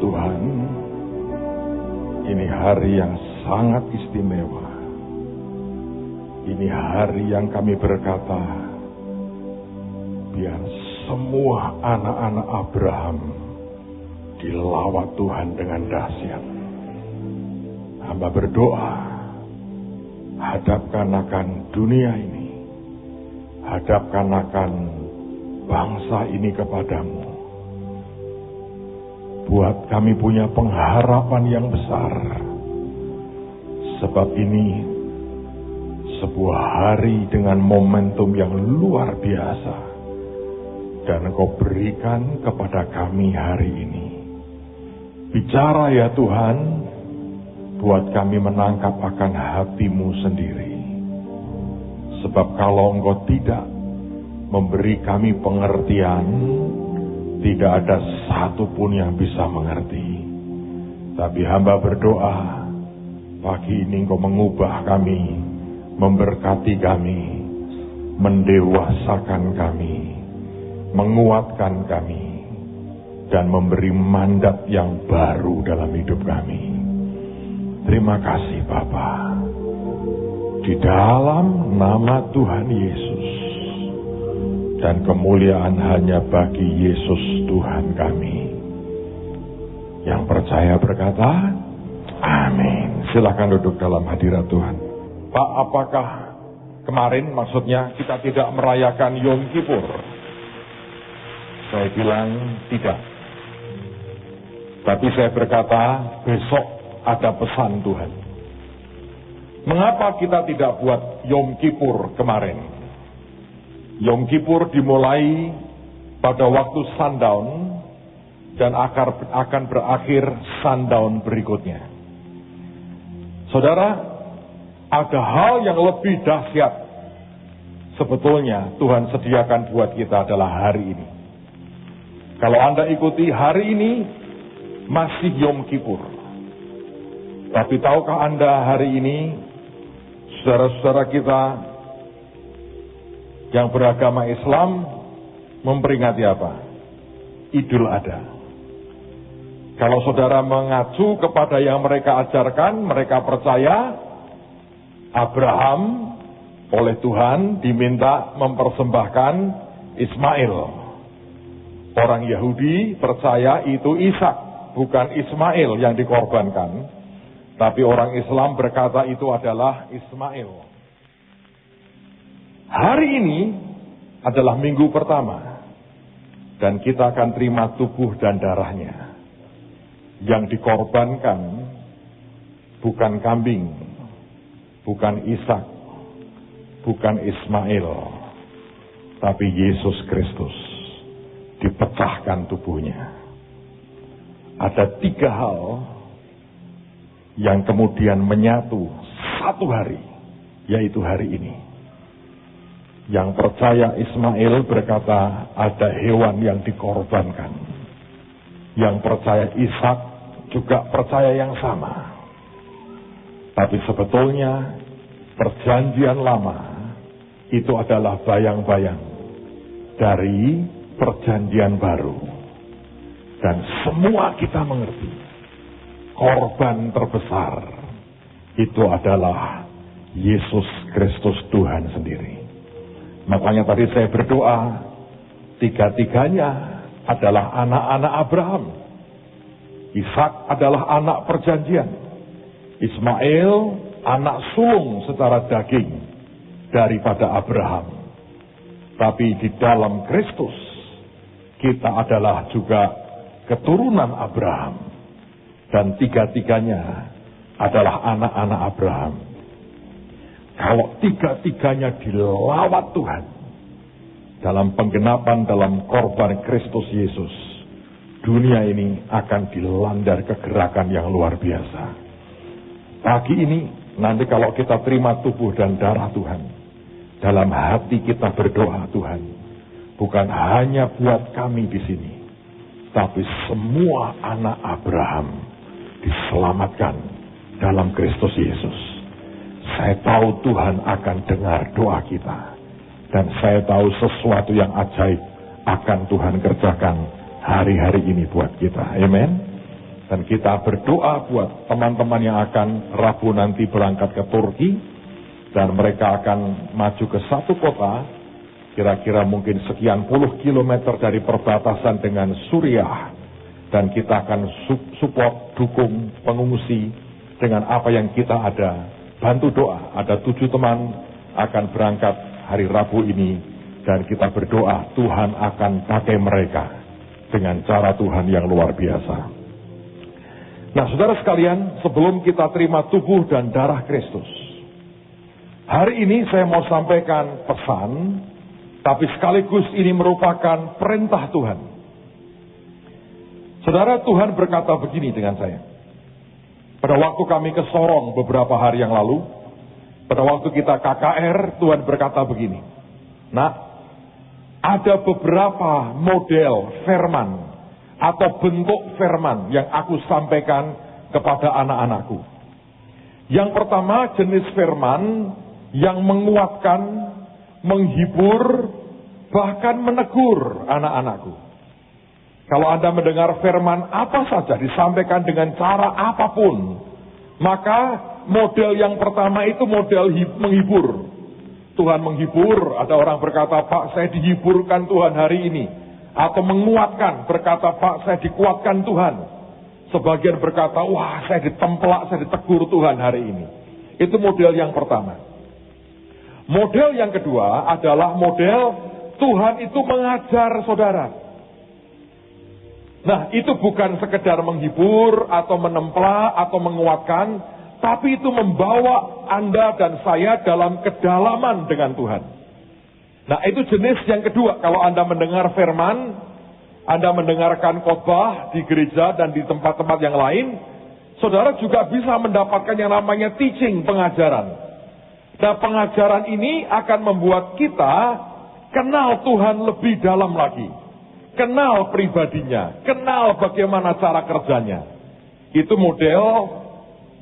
Tuhan, ini hari yang sangat istimewa. Ini hari yang kami berkata, biar semua anak-anak Abraham dilawat Tuhan dengan dahsyat. Hamba berdoa, hadapkan akan dunia ini, hadapkan akan bangsa ini kepadamu. Buat kami punya pengharapan yang besar, sebab ini sebuah hari dengan momentum yang luar biasa, dan Engkau berikan kepada kami hari ini. Bicara ya Tuhan, buat kami menangkap akan hati-Mu sendiri. Sebab kalau Engkau tidak memberi kami pengertian, tidak ada satupun yang bisa mengerti. Tapi hamba berdoa, pagi ini Engkau mengubah kami, memberkati kami, mendewasakan kami, menguatkan kami, dan memberi mandat yang baru dalam hidup kami. Terima kasih Bapa. Di dalam nama Tuhan Yesus, dan kemuliaan hanya bagi Yesus Tuhan kami. Yang percaya berkata, amin. Silakan duduk dalam hadirat Tuhan. Pak, apakah kemarin maksudnya kita tidak merayakan Yom Kippur? Saya bilang tidak. Tapi saya berkata, besok ada pesan Tuhan. Mengapa kita tidak buat Yom Kippur kemarin? Yom Kippur dimulai pada waktu sundown dan akan berakhir sundown berikutnya. Saudara, ada hal yang lebih dahsyat sebetulnya Tuhan sediakan buat kita adalah hari ini. Kalau Anda ikuti hari ini masih Yom Kippur. Tapi tahukah Anda hari ini saudara-saudara kita yang beragama Islam memperingati apa? Idul Adha. Kalau saudara mengacu kepada yang mereka ajarkan, mereka percaya Abraham oleh Tuhan diminta mempersembahkan Ismail. Orang Yahudi percaya itu Ishak, bukan Ismail yang dikorbankan. Tapi orang Islam berkata itu adalah Ismail. Hari ini adalah minggu pertama, dan kita akan terima tubuh dan darahnya. Yang dikorbankan bukan kambing, bukan Ishak, bukan Ismail, tapi Yesus Kristus. Dipecahkan tubuhnya. Ada 3 hal yang kemudian menyatu satu hari, yaitu hari ini. Yang percaya Ismail berkata ada hewan yang dikorbankan. Yang percaya Ishak juga percaya yang sama. Tapi sebetulnya perjanjian lama itu adalah bayang-bayang dari perjanjian baru. Dan semua kita mengerti korban terbesar itu adalah Yesus Kristus Tuhan sendiri. Makanya tadi saya berdoa, 3-tiganya adalah anak-anak Abraham. Ishak adalah anak perjanjian. Ismail anak sulung secara daging daripada Abraham. Tapi di dalam Kristus kita adalah juga keturunan Abraham. Dan 3-tiganya adalah anak-anak Abraham. Kalau 3-tiganya dilawat Tuhan dalam penggenapan dalam korban Kristus Yesus, dunia ini akan dilanda kegerakan yang luar biasa. Pagi ini, nanti kalau kita terima tubuh dan darah Tuhan, dalam hati kita berdoa Tuhan, bukan hanya buat kami di sini, tapi semua anak Abraham diselamatkan dalam Kristus Yesus. Saya tahu Tuhan akan dengar doa kita. Dan saya tahu sesuatu yang ajaib akan Tuhan kerjakan hari-hari ini buat kita. Amen. Dan kita berdoa buat teman-teman yang akan Rabu nanti berangkat ke Turki, dan mereka akan maju ke satu kota, kira-kira mungkin sekian puluh kilometer dari perbatasan dengan Suriah, dan kita akan support, dukung pengungsi dengan apa yang kita ada. Bantu doa, ada 7 teman akan berangkat hari Rabu ini, dan kita berdoa Tuhan akan pakai mereka dengan cara Tuhan yang luar biasa. Nah, saudara sekalian, sebelum kita terima tubuh dan darah Kristus, hari ini saya mau sampaikan pesan, tapi sekaligus ini merupakan perintah Tuhan. Saudara, Tuhan berkata begini dengan saya. Pada waktu kami ke Sorong beberapa hari yang lalu, pada waktu kita KKR, Tuhan berkata begini. Nah, ada beberapa model firman atau bentuk firman yang aku sampaikan kepada anak-anakku. Yang pertama, jenis firman yang menguatkan, menghibur, bahkan menegur anak-anakku. Kalau Anda mendengar firman apa saja disampaikan dengan cara apapun, maka model yang pertama itu model menghibur. Tuhan menghibur, ada orang berkata, Pak, saya dihiburkan Tuhan hari ini. Atau menguatkan, berkata, Pak, saya dikuatkan Tuhan. Sebagian berkata, wah, saya ditemplak, saya ditegur Tuhan hari ini. Itu model yang pertama. Model yang kedua adalah model Tuhan itu mengajar saudara. Nah, itu bukan sekedar menghibur atau menemplak atau menguatkan, tapi itu membawa Anda dan saya dalam kedalaman dengan Tuhan. Nah, itu jenis yang kedua. Kalau Anda mendengar firman, Anda mendengarkan khotbah di gereja dan di tempat-tempat yang lain, saudara juga bisa mendapatkan yang namanya teaching, pengajaran. Nah, pengajaran ini akan membuat kita kenal Tuhan lebih dalam lagi. Kenal pribadinya, kenal bagaimana cara kerjanya. Itu model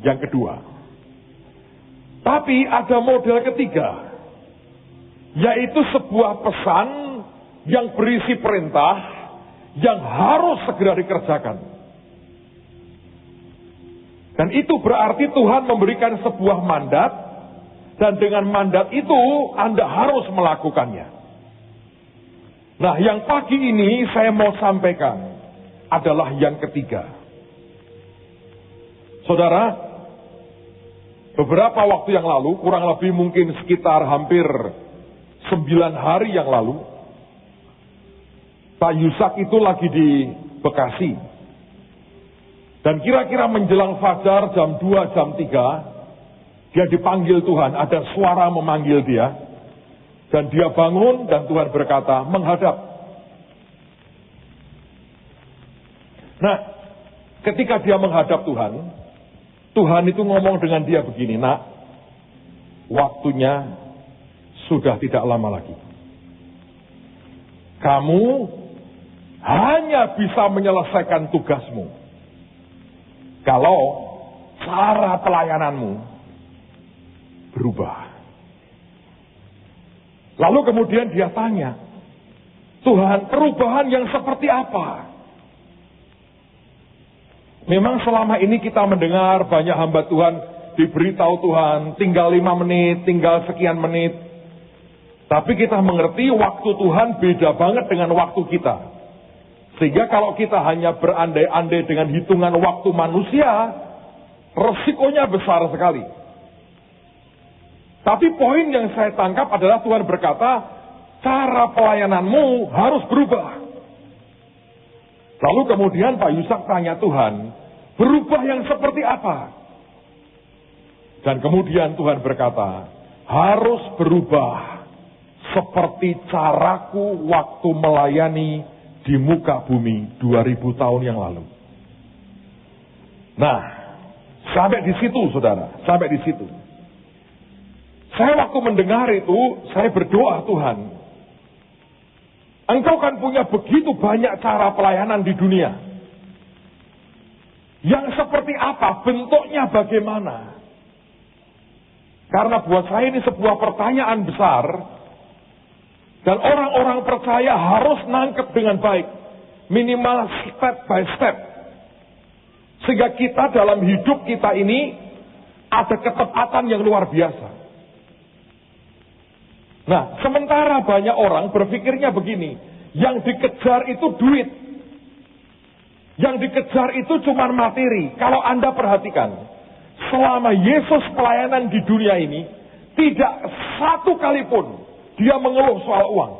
yang kedua. Tapi ada model ketiga, yaitu sebuah pesan yang berisi perintah yang harus segera dikerjakan. Dan itu berarti Tuhan memberikan sebuah mandat, dan dengan mandat itu Anda harus melakukannya. Nah, yang pagi ini saya mau sampaikan adalah yang ketiga. Saudara, beberapa waktu yang lalu, kurang lebih mungkin sekitar hampir 9 hari yang lalu, Pak Yusak itu lagi di Bekasi. Dan kira-kira menjelang fajar jam 2, jam 3, dia dipanggil Tuhan, ada suara memanggil dia. Dan dia bangun dan Tuhan berkata, menghadap. Nah, ketika dia menghadap Tuhan, Tuhan itu ngomong dengan dia begini, nak, waktunya sudah tidak lama lagi. Kamu hanya bisa menyelesaikan tugasmu kalau cara pelayananmu berubah. Lalu kemudian dia tanya, Tuhan, perubahan yang seperti apa? Memang selama ini kita mendengar banyak hamba Tuhan diberitahu Tuhan, tinggal 5 menit, tinggal sekian menit. Tapi kita mengerti waktu Tuhan beda banget dengan waktu kita. Sehingga kalau kita hanya berandai-andai dengan hitungan waktu manusia, resikonya besar sekali. Tapi poin yang saya tangkap adalah Tuhan berkata, cara pelayananmu harus berubah. Lalu kemudian Pak Yusak tanya Tuhan, berubah yang seperti apa? Dan kemudian Tuhan berkata, harus berubah seperti caraku waktu melayani di muka bumi 2000 tahun yang lalu. Nah, sampai di situ saudara, sampai di situ. Saya waktu mendengar itu, saya berdoa, Tuhan, Engkau kan punya begitu banyak cara pelayanan di dunia. Yang seperti apa, bentuknya bagaimana? Karena buat saya ini sebuah pertanyaan besar, dan orang-orang percaya harus nangkep dengan baik, minimal step by step. Sehingga kita dalam hidup kita ini ada ketepatan yang luar biasa. Nah, sementara banyak orang berpikirnya begini, yang dikejar itu duit. Yang dikejar itu cuma materi. Kalau Anda perhatikan, selama Yesus pelayanan di dunia ini, tidak satu kali pun dia mengeluh soal uang.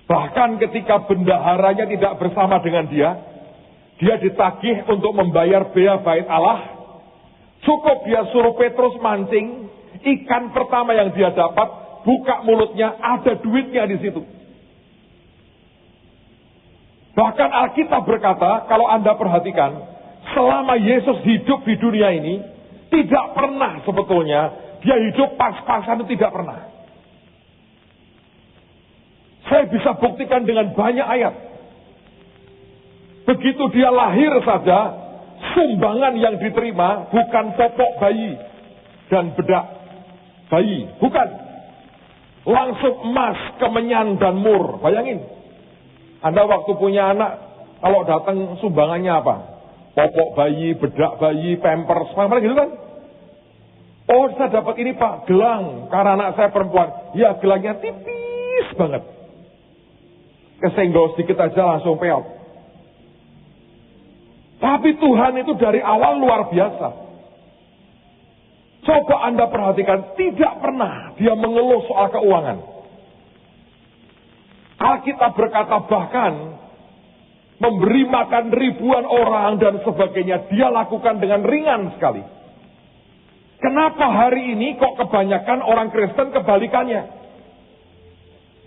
Bahkan ketika bendaharanya tidak bersama dengan dia ditagih untuk membayar bea bait Allah. Cukup dia suruh Petrus mancing, ikan pertama yang dia dapat, buka mulutnya, ada duitnya di situ. Bahkan Alkitab berkata, kalau Anda perhatikan, selama Yesus hidup di dunia ini, tidak pernah sebetulnya dia hidup pas-pasan, itu tidak pernah. Saya bisa buktikan dengan banyak ayat. Begitu dia lahir saja, sumbangan yang diterima bukan popok bayi dan bedak bayi, bukan. Langsung emas, kemenyan, dan mur. Bayangin, Anda waktu punya anak, kalau datang sumbangannya apa? Popok bayi, bedak bayi, pampers, apa gitu kan? Oh, saya dapat ini Pak, gelang, karena anak saya perempuan. Ya, gelangnya tipis banget. Kesenggol sedikit aja langsung peot. Tapi Tuhan itu dari awal luar biasa. Coba Anda perhatikan, tidak pernah dia mengeluh soal keuangan. Alkitab berkata bahkan memberi makan ribuan orang dan sebagainya, dia lakukan dengan ringan sekali. Kenapa hari ini kok kebanyakan orang Kristen kebalikannya?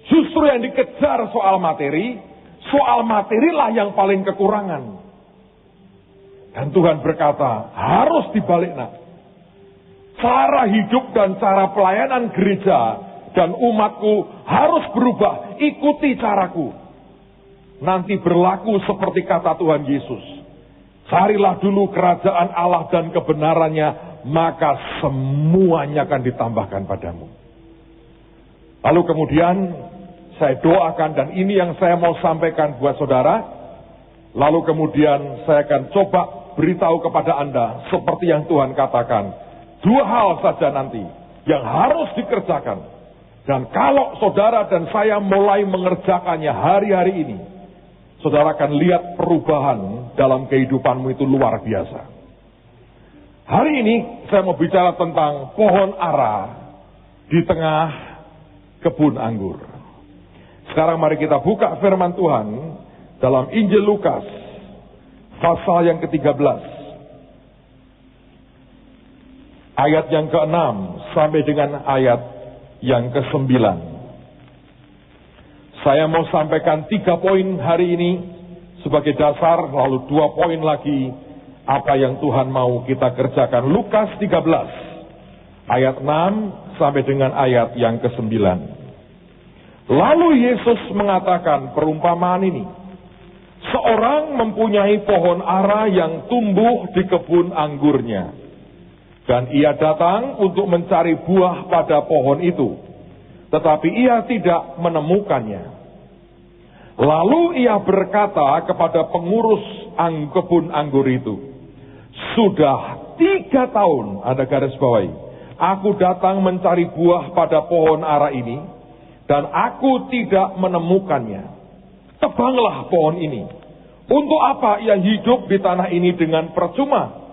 Justru yang dikejar soal materilah yang paling kekurangan. Dan Tuhan berkata, harus dibalik nak. Cara hidup dan cara pelayanan gereja dan umatku harus berubah. Ikuti caraku. Nanti berlaku seperti kata Tuhan Yesus. Carilah dulu kerajaan Allah dan kebenarannya, maka semuanya akan ditambahkan padamu. Lalu kemudian saya doakan, dan ini yang saya mau sampaikan buat saudara. Lalu kemudian saya akan coba beritahu kepada Anda seperti yang Tuhan katakan. 2 hal saja nanti yang harus dikerjakan. Dan kalau saudara dan saya mulai mengerjakannya hari-hari ini, saudara akan lihat perubahan dalam kehidupanmu itu luar biasa. Hari ini saya mau bicara tentang pohon ara di tengah kebun anggur. Sekarang mari kita buka firman Tuhan dalam Injil Lukas pasal yang ke-13. Ayat yang ke-6 sampai dengan ayat yang ke-9. Saya mau sampaikan 3 poin hari ini sebagai dasar, lalu 2 poin lagi apa yang Tuhan mau kita kerjakan. Lukas 13 ayat 6 sampai dengan ayat yang ke-9. Lalu Yesus mengatakan perumpamaan ini. Seorang mempunyai pohon ara yang tumbuh di kebun anggurnya. Dan ia datang untuk mencari buah pada pohon itu. Tetapi ia tidak menemukannya. Lalu ia berkata kepada pengurus kebun anggur itu. Sudah 3 tahun, ada garis bawahi, aku datang mencari buah pada pohon ara ini. Dan aku tidak menemukannya. Tebanglah pohon ini. Untuk apa ia hidup di tanah ini dengan percuma?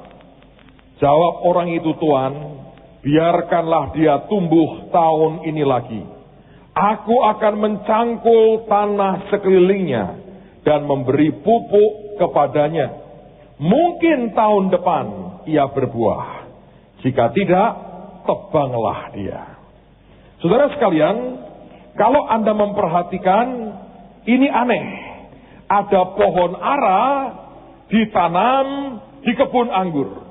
Jawab orang itu, Tuhan, biarkanlah dia tumbuh tahun ini lagi. Aku akan mencangkul tanah sekelilingnya dan memberi pupuk kepadanya. Mungkin tahun depan ia berbuah. Jika tidak, tebanglah dia. Saudara sekalian, kalau Anda memperhatikan, ini aneh. Ada pohon ara ditanam di kebun anggur.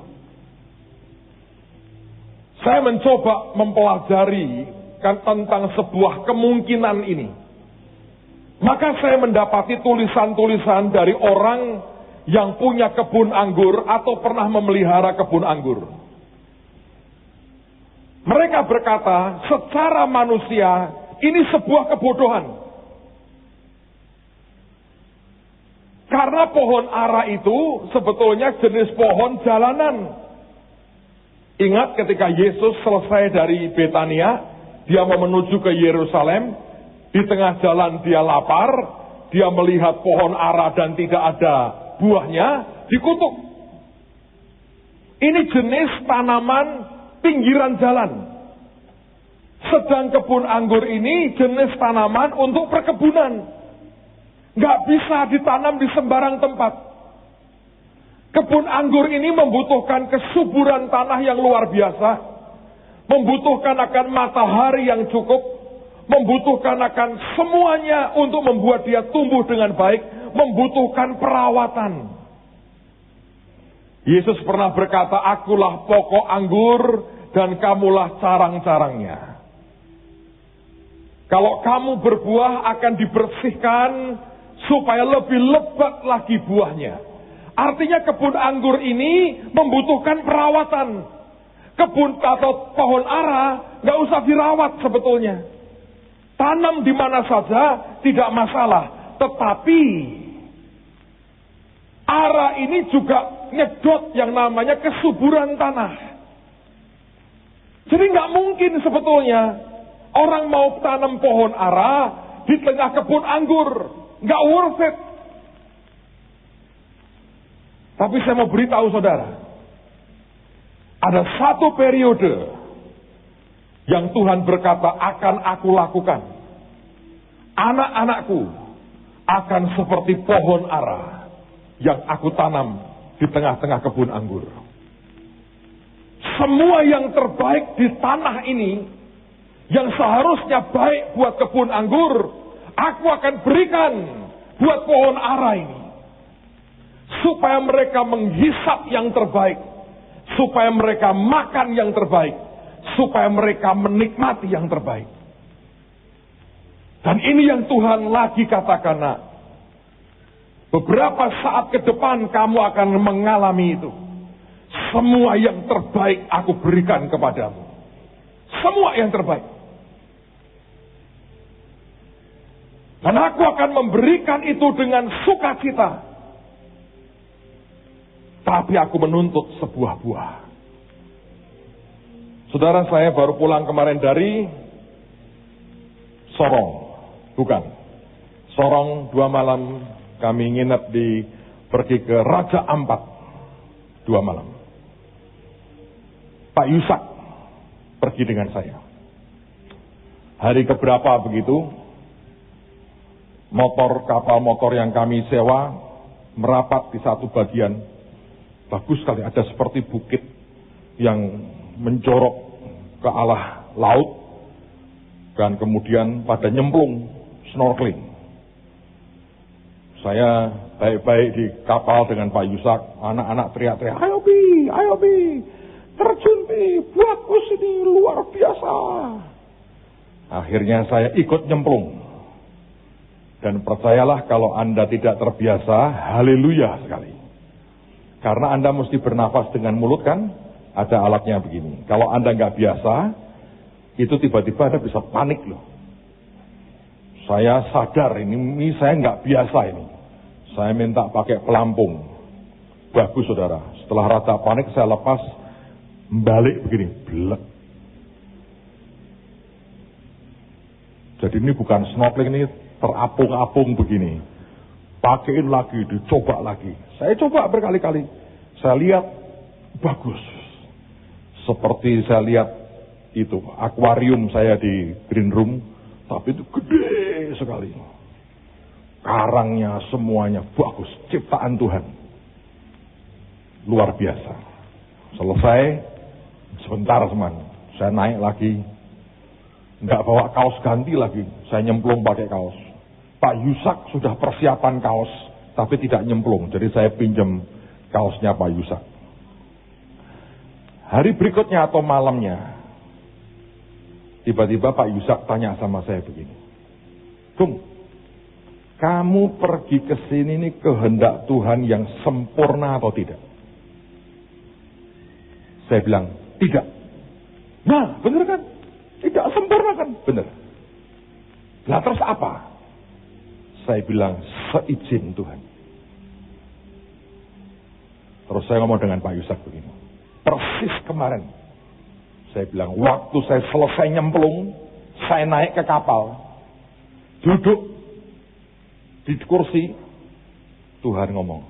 Saya mencoba mempelajari tentang sebuah kemungkinan ini. Maka saya mendapati tulisan-tulisan dari orang yang punya kebun anggur atau pernah memelihara kebun anggur. Mereka berkata, secara manusia, ini sebuah kebodohan. Karena pohon ara itu sebetulnya jenis pohon jalanan. Ingat ketika Yesus selesai dari Betania, dia mau menuju ke Yerusalem, di tengah jalan dia lapar, dia melihat pohon ara dan tidak ada buahnya, dikutuk. Ini jenis tanaman pinggiran jalan. Sedang kebun anggur ini jenis tanaman untuk perkebunan. Nggak bisa ditanam di sembarang tempat. Kebun anggur ini membutuhkan kesuburan tanah yang luar biasa. Membutuhkan akan matahari yang cukup. Membutuhkan akan semuanya untuk membuat dia tumbuh dengan baik. Membutuhkan perawatan. Yesus pernah berkata, "Akulah pokok anggur dan kamulah carang-carangnya." Kalau kamu berbuah akan dibersihkan supaya lebih lebat lagi buahnya. Artinya kebun anggur ini membutuhkan perawatan. Kebun atau pohon ara nggak usah dirawat sebetulnya. Tanam di mana saja tidak masalah. Tetapi ara ini juga nyedot yang namanya kesuburan tanah. Jadi nggak mungkin sebetulnya orang mau tanam pohon ara di tengah kebun anggur. Nggak worth it. Tapi saya mau beritahu saudara, ada satu periode yang Tuhan berkata akan aku lakukan. Anak-anakku akan seperti pohon ara yang aku tanam di tengah-tengah kebun anggur. Semua yang terbaik di tanah ini, yang seharusnya baik buat kebun anggur, aku akan berikan buat pohon ara ini. Supaya mereka menghisap yang terbaik. Supaya mereka makan yang terbaik. Supaya mereka menikmati yang terbaik. Dan ini yang Tuhan lagi katakan, nak. Beberapa saat ke depan kamu akan mengalami itu. Semua yang terbaik aku berikan kepadamu. Semua yang terbaik. Dan aku akan memberikan itu dengan sukacita. Tapi aku menuntut sebuah buah. Saudara, saya baru pulang kemarin dari Sorong. Bukan. Sorong 2 malam kami nginep pergi ke Raja Ampat. 2 malam. Pak Yusak pergi dengan saya. Hari keberapa begitu, kapal motor yang kami sewa merapat di satu bagian. Bagus sekali, ada seperti bukit yang menjorok ke arah laut. Dan kemudian pada nyemplung snorkeling. Saya baik-baik di kapal dengan Pak Yusak. Anak-anak teriak-teriak, ayo Bi, terjun Bi, bagus ini, luar biasa. Akhirnya saya ikut nyemplung. Dan percayalah kalau Anda tidak terbiasa, haleluya sekali. Karena Anda mesti bernafas dengan mulut kan, ada alatnya begini. Kalau Anda nggak biasa, itu tiba-tiba Anda bisa panik loh. Saya sadar ini saya nggak biasa ini. Saya minta pakai pelampung. Bagus saudara, setelah rada panik saya lepas, balik begini, blek. Jadi ini bukan snorkeling, ini terapung-apung begini. Pakein lagi, dicoba lagi. Saya coba berkali-kali. Saya lihat, bagus. Seperti saya lihat itu, akuarium saya di green room, tapi itu gede sekali. Karangnya, semuanya bagus. Ciptaan Tuhan. Luar biasa. Selesai, sebentar teman. Saya naik lagi. Nggak bawa kaos ganti lagi. Saya nyemplung pakai kaos. Pak Yusak sudah persiapan kaos, tapi tidak nyemplung. Jadi saya pinjam kaosnya Pak Yusak. Hari berikutnya atau malamnya, tiba-tiba Pak Yusak tanya sama saya begini. Tung, kamu pergi ke sini ini kehendak Tuhan yang sempurna atau tidak? Saya bilang, tidak. Nah, benar kan? Tidak sempurna kan? Benar. Lah terus apa? Saya bilang, seizin Tuhan. Terus saya ngomong dengan Pak Yusak begini. Persis kemarin. Saya bilang, waktu saya selesai nyemplung, saya naik ke kapal. Duduk di kursi, Tuhan ngomong,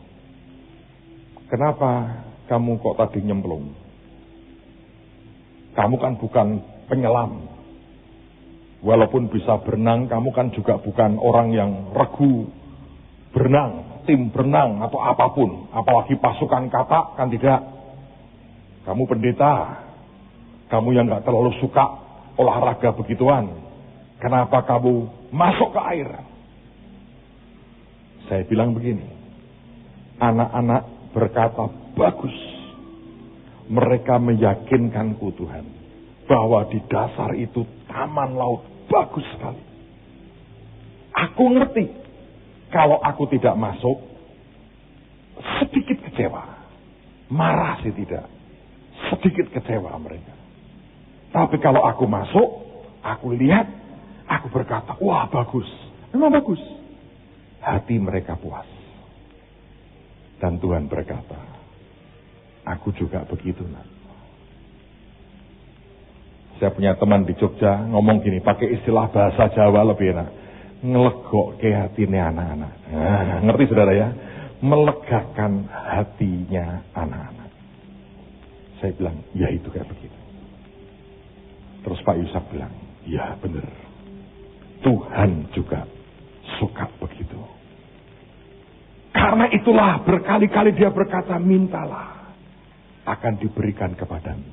kenapa kamu kok tadi nyemplung? Kamu kan bukan penyelam. Walaupun bisa berenang, kamu kan juga bukan orang yang regu berenang, tim berenang atau apapun. Apalagi pasukan katak, kan tidak. Kamu pendeta. Kamu yang gak terlalu suka olahraga begituan. Kenapa kamu masuk ke air? Saya bilang begini. Anak-anak berkata, bagus. Mereka meyakinkanku Tuhan. Bahwa di dasar itu taman laut bagus sekali. Aku ngerti. Kalau aku tidak masuk, sedikit kecewa. Marah sih tidak. Sedikit kecewa mereka. Tapi kalau aku masuk, aku lihat, aku berkata, wah bagus. Memang bagus. Hati mereka puas. Dan Tuhan berkata, aku juga begitu, nak. Saya punya teman di Jogja ngomong gini, pakai istilah bahasa Jawa lebih enak. Ngelegok ke hatinya anak-anak. Nah, ngerti saudara ya? Melegakan hatinya anak-anak. Saya bilang, ya itu kayak begitu. Terus Pak Yusak bilang, ya benar. Tuhan juga suka begitu. Karena itulah berkali-kali dia berkata, mintalah, akan diberikan kepadamu.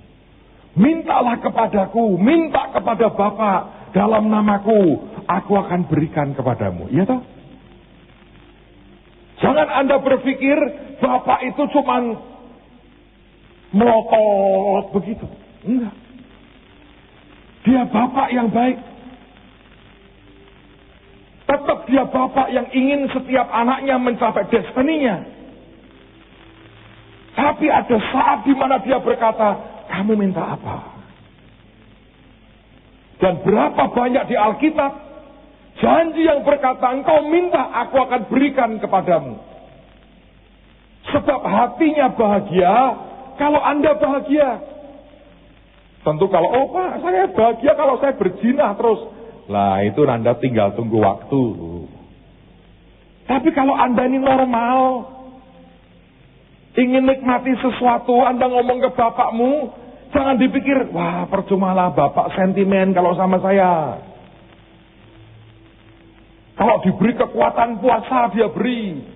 Mintalah kepadaku, minta kepada Bapa dalam namaku, aku akan berikan kepadamu. Iya toh? Jangan Anda berpikir Bapak itu cuman melotot begitu. Enggak. Dia Bapak yang baik. Tetap dia Bapak yang ingin setiap anaknya mencapai destininya. Tapi ada saat di mana dia berkata, kamu minta apa? Dan berapa banyak di Alkitab janji yang berkata, engkau minta, aku akan berikan kepadamu. Sebab hatinya bahagia kalau Anda bahagia. Tentu kalau, oh Pak, saya bahagia kalau saya berzinah terus. Lah itu Anda tinggal tunggu waktu. Tapi kalau Anda ini normal, ingin nikmati sesuatu, Anda ngomong ke bapakmu, jangan dipikir, wah percumalah bapak sentimen kalau sama saya. Kalau diberi kekuatan puasa dia beri.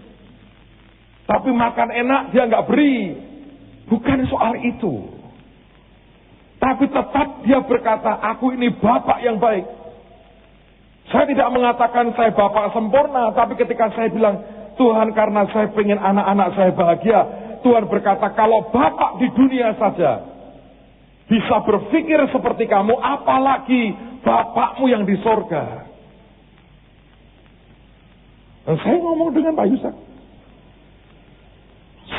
Tapi makan enak dia nggak beri. Bukan soal itu. Tapi tetap dia berkata, aku ini bapak yang baik. Saya tidak mengatakan saya bapak sempurna, tapi ketika saya bilang, Tuhan karena saya pengen anak-anak saya bahagia, Tuhan berkata, kalau bapak di dunia saja bisa berpikir seperti kamu, apalagi bapakmu yang di sorga. Dan saya ngomong dengan Pak Yusak.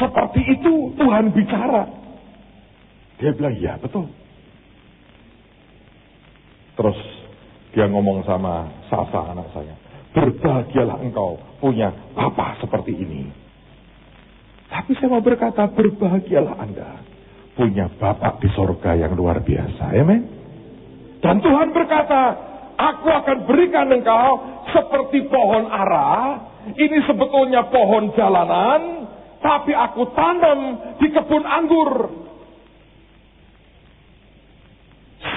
Seperti itu Tuhan bicara. Dia bilang, ya betul. Terus dia ngomong sama Sasa anak saya. Berbahagialah engkau punya bapak seperti ini. Tapi saya mau berkata, berbahagialah Anda punya bapak di sorga yang luar biasa. Amen. Dan Tuhan berkata, aku akan berikan engkau seperti pohon ara. Ini sebetulnya pohon jalanan, tapi aku tanam di kebun anggur.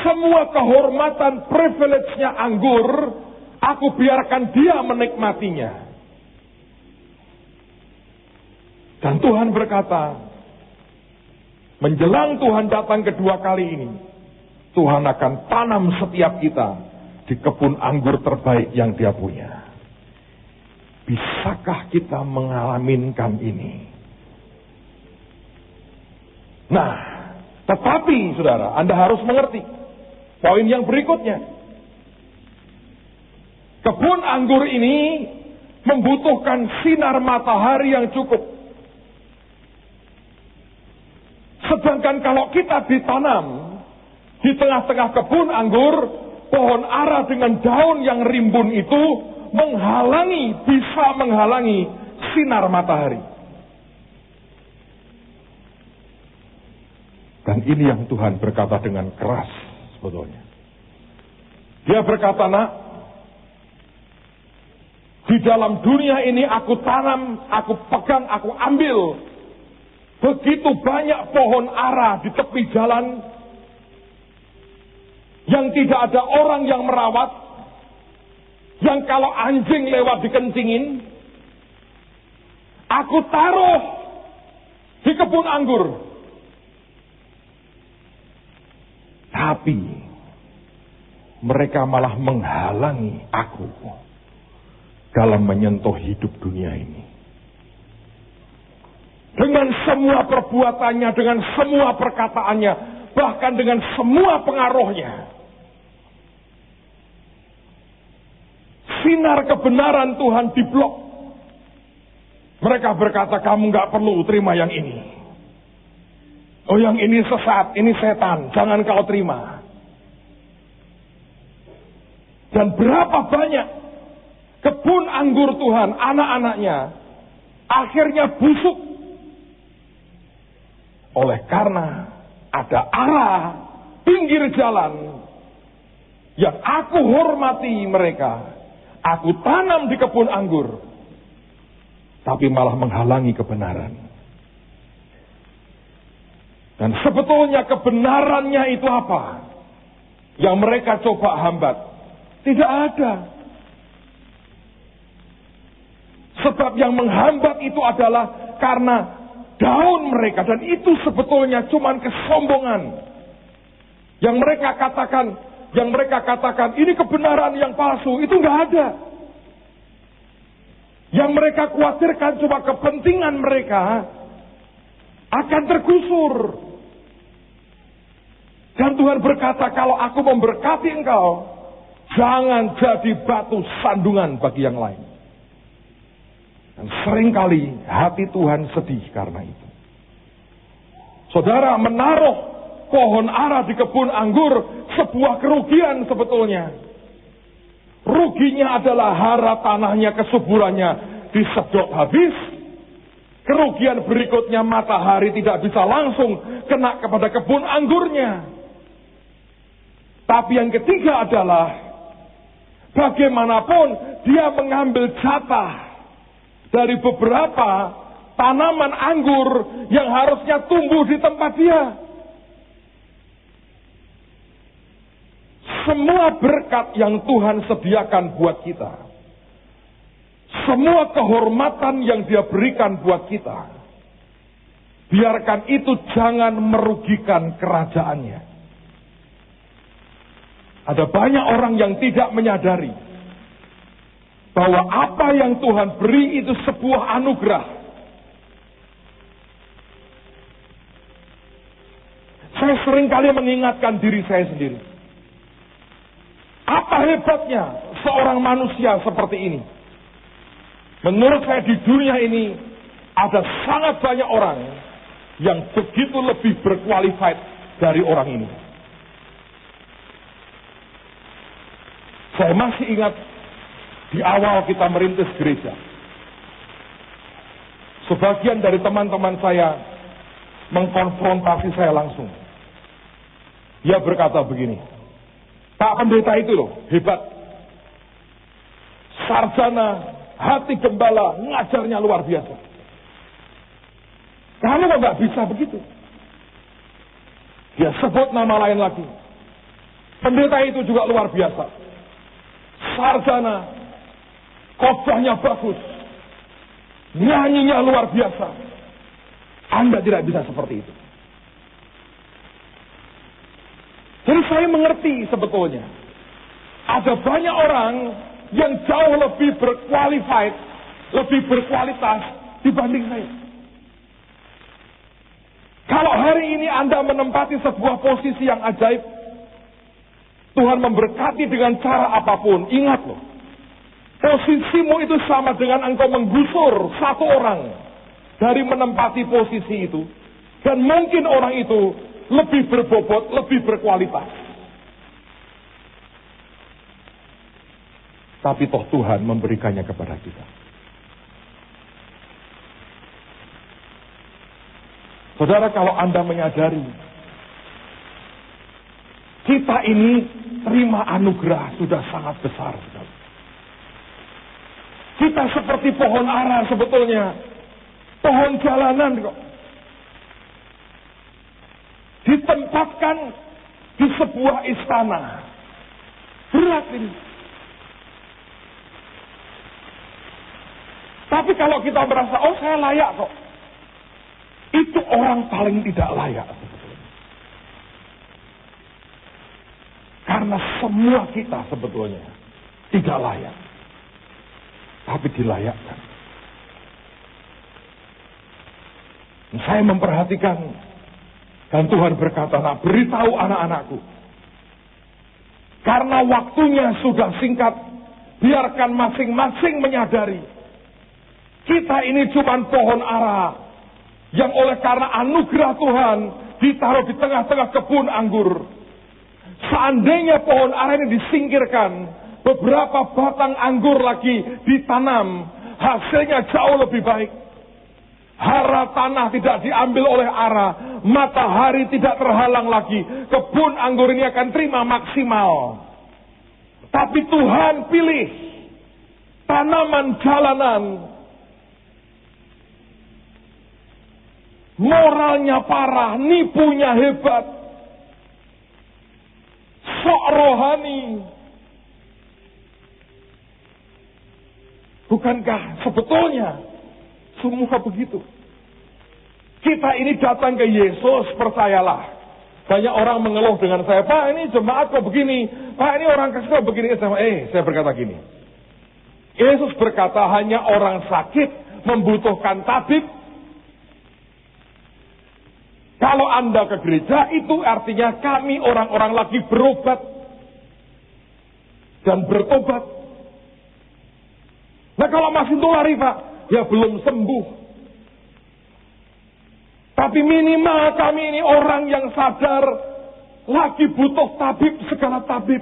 Semua kehormatan, privilege-nya anggur, aku biarkan dia menikmatinya. Dan Tuhan berkata, menjelang Tuhan datang kedua kali ini, Tuhan akan tanam setiap kita di kebun anggur terbaik yang dia punya. Bisakah kita mengalamikan ini? Nah, tetapi saudara, Anda harus mengerti poin yang berikutnya. Kebun anggur ini membutuhkan sinar matahari yang cukup. Sedangkan kalau kita ditanam di tengah-tengah kebun anggur, pohon ara dengan daun yang rimbun itu bisa menghalangi sinar matahari. Dan ini yang Tuhan berkata dengan keras sebetulnya. Dia berkata, nak, di dalam dunia ini aku tanam, aku pegang, aku ambil begitu banyak pohon ara di tepi jalan yang tidak ada orang yang merawat, yang kalau anjing lewat dikencingin. Aku taruh di kebun anggur. Tapi mereka malah menghalangi aku dalam menyentuh hidup dunia ini. Dengan semua perbuatannya, dengan semua perkataannya, bahkan dengan semua pengaruhnya. Sinar kebenaran Tuhan diblok. Mereka berkata, kamu gak perlu terima yang ini. Oh, yang ini sesat, ini setan, jangan kau terima. Dan berapa banyak kebun anggur Tuhan, anak-anaknya, akhirnya busuk. Oleh karena ada arah pinggir jalan yang aku hormati mereka. Aku tanam di kebun anggur, tapi malah menghalangi kebenaran. Dan sebetulnya kebenarannya itu apa? Yang mereka coba hambat. Tidak ada. Sebab yang menghambat itu adalah karena daun mereka. Dan itu sebetulnya cuma kesombongan. Yang mereka katakan, ini kebenaran yang palsu. Itu nggak ada. Yang mereka khawatirkan cuma kepentingan mereka akan tergusur. Dan Tuhan berkata, kalau aku memberkati engkau, jangan jadi batu sandungan bagi yang lain. Dan seringkali hati Tuhan sedih karena itu. Saudara, menaruh pohon ara di kebun anggur sebuah kerugian sebetulnya. Ruginya adalah hara tanahnya, kesuburannya disedot habis. Kerugian berikutnya, matahari tidak bisa langsung kena kepada kebun anggurnya. Tapi yang ketiga adalah bagaimanapun dia mengambil jatah dari beberapa tanaman anggur yang harusnya tumbuh di tempat dia. Semua berkat yang Tuhan sediakan buat kita, semua kehormatan yang dia berikan buat kita, biarkan itu jangan merugikan kerajaannya. Ada banyak orang yang tidak menyadari bahwa apa yang Tuhan beri itu sebuah anugerah. Saya seringkali mengingatkan diri saya sendiri. Apa hebatnya seorang manusia seperti ini? Menurut saya di dunia ini ada sangat banyak orang yang begitu lebih berqualified dari orang ini. Saya masih ingat di awal kita merintis gereja. Sebagian dari teman-teman saya mengkonfrontasi saya langsung. Dia berkata begini, Pak pendeta itu loh, hebat. Sarjana, hati gembala, ngajarnya luar biasa. Kamu kok gak bisa begitu? Dia sebut nama lain lagi. Pendeta itu juga luar biasa. Sarjana, khotbahnya bagus, nyanyinya luar biasa. Anda tidak bisa seperti itu. Jadi saya mengerti sebetulnya ada banyak orang yang jauh lebih berqualified, lebih berkualitas dibanding saya. Kalau hari ini Anda menempati sebuah posisi yang ajaib, Tuhan memberkati dengan cara apapun, ingat loh, posisimu itu sama dengan engkau menggusur satu orang dari menempati posisi itu. Dan mungkin orang itu lebih berbobot, lebih berkualitas. Tapi toh Tuhan memberikannya kepada kita. Saudara, kalau Anda menyadari Kita ini terima anugerah sudah sangat besar. Kita seperti pohon ara sebetulnya. Pohon jalanan kok. Ditempatkan di sebuah istana. Berat ini. Tapi kalau kita merasa, oh saya layak kok. Itu orang paling tidak layak. Karena semua kita sebetulnya tidak layak. Tapi dilayakkan. Saya memperhatikan. Dan Tuhan berkata, nak beritahu anak-anakku. Karena waktunya sudah singkat. Biarkan masing-masing menyadari. Kita ini cuma pohon ara. Yang oleh karena anugerah Tuhan. Ditaruh di tengah-tengah kebun anggur. Seandainya pohon ara ini disingkirkan. Beberapa batang anggur lagi ditanam. Hasilnya jauh lebih baik. Hara tanah tidak diambil oleh ara. Matahari tidak terhalang lagi. Kebun anggur ini akan terima maksimal. Tapi Tuhan pilih tanaman jalanan. Moralnya parah, nipunya hebat. Sok rohani. Bukankah sebetulnya semua begitu? Kita ini datang ke Yesus, percayalah. Banyak orang mengeluh dengan saya, Pak ini jemaat kok begini, Pak ini orang kok begini. Saya berkata gini. Yesus berkata hanya orang sakit membutuhkan tabib. Kalau Anda ke gereja itu artinya kami orang-orang lagi berobat dan bertobat. Nah kalau masih nulari Pak, ya belum sembuh. Tapi minimal kami ini orang yang sadar lagi butuh tabib, segala tabib.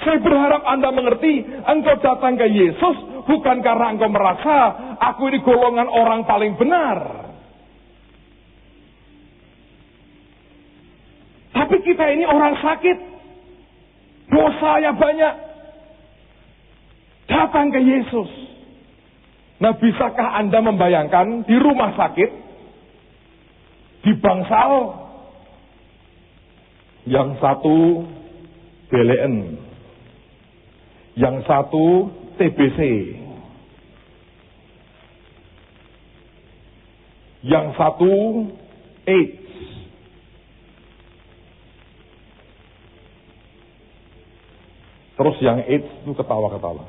Saya berharap Anda mengerti, engkau datang ke Yesus bukan karena engkau merasa aku ini golongan orang paling benar. Tapi kita ini orang sakit. Dosanya banyak. Datang ke Yesus. Nah, bisakah Anda membayangkan di rumah sakit, di bangsal, yang satu BLN, yang satu TBC, yang satu AIDS. Terus yang AIDS itu ketawa-ketawa.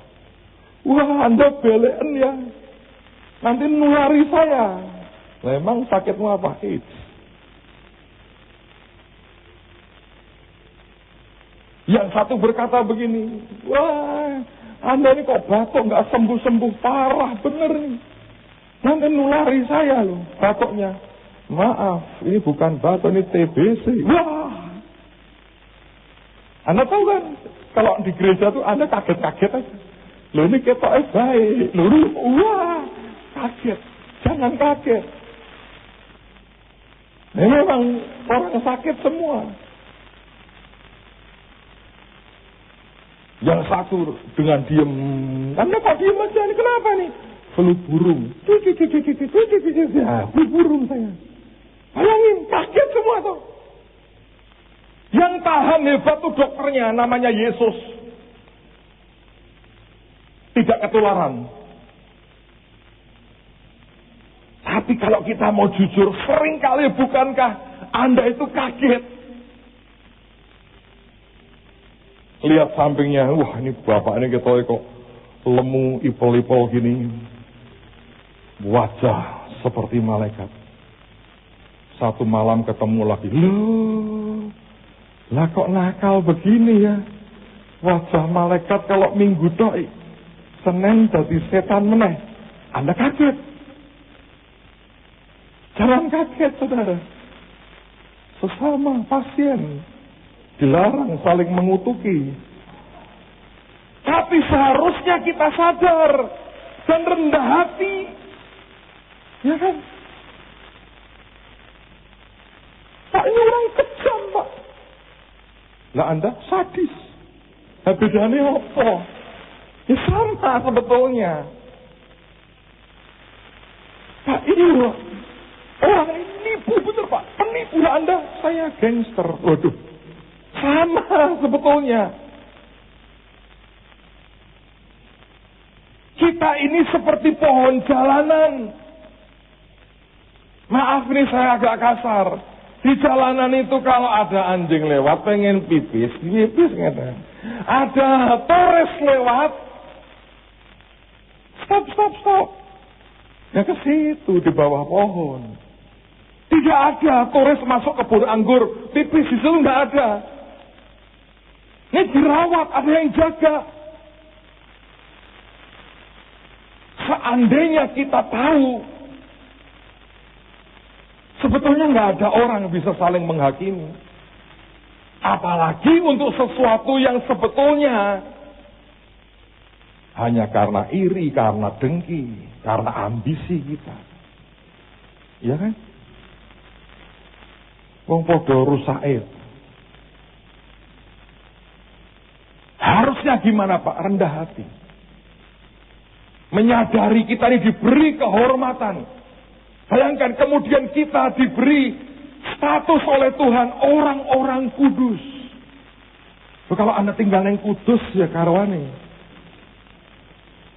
Wah, Anda BLN ya. Nanti nulari saya. Memang sakitmu apa? AIDS. Yang satu berkata begini. Wah, Anda ini kok batuk nggak sembuh-sembuh, parah bener nih. Nanti nulari saya loh batuknya. Maaf, ini bukan batuk, ini TBC. Wah. Anda tahu kan? Kalau di gereja tuh Anda kaget-kaget aja. Loh ini ketoknya baik. Loh, wah, kaget. Jangan kaget. Ini memang orang sakit semua. Yang satu dengan diem. Anda kok diem aja? Ini kenapa nih? Flu burung. Ya, flu burung saya. Bayangin, kaget semua tuh. Yang tahan hebat tuh dokternya, namanya Yesus. Tidak ketularan. Tapi kalau kita mau jujur, seringkali bukankah Anda itu kaget? Lihat sampingnya, wah ini bapak ini kita kok lemu, ipol-ipol gini. Wajah seperti malaikat. Satu malam ketemu lagi. Loh. Lah kok nakal begini ya? Wajah malaikat kalau minggu doi, Senin jadi setan meneh. Anda kaget. Jangan kaget saudara. Sesama pasien dilarang saling mengutuki. Tapi seharusnya kita sadar dan rendah hati. Ya kan? Pak ini orang kejam Pak. Lah Anda sadis. Nah, bedanya apa? Ya sama sebetulnya. Pak, ini loh. Orang ini nipu, bener Pak. Penipu. Lah Anda, saya gangster. Waduh. Sama sebetulnya. Kita ini seperti pohon jalanan. Maaf nih saya agak kasar. Di jalanan itu kalau ada anjing lewat pengen pipis gitu. Ada Torres lewat, stop. Ya ke situ di bawah pohon. Tidak ada Torres masuk kebun anggur, pipis di situ nggak ada. Ini dirawat, ada yang jaga. Seandainya kita tahu, sebetulnya nggak ada orang yang bisa saling menghakimi. Apalagi untuk sesuatu yang sebetulnya hanya karena iri, karena dengki, karena ambisi kita. Iya kan? Wong podo rusae. Harusnya gimana Pak? Rendah hati. Menyadari kita ini diberi kehormatan. Bayangkan kemudian kita diberi status oleh Tuhan orang-orang kudus. So, kalau Anda tinggal yang kudus ya karwane.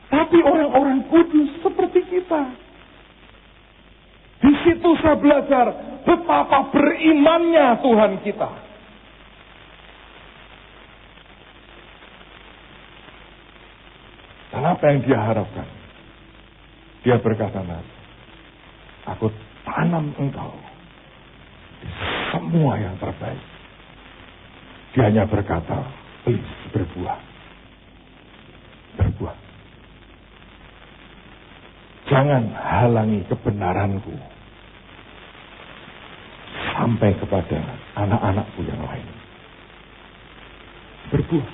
Tapi orang-orang kudus seperti kita. Di situ saya belajar betapa berimannya Tuhan kita. Dan apa yang dia harapkan? Dia berkata, Mas, aku tanam engkau di semua yang terbaik. Dia hanya berkata, please, berbuah. Berbuah. Jangan halangi kebenaranku sampai kepada anak-anakku yang lain. Berbuah.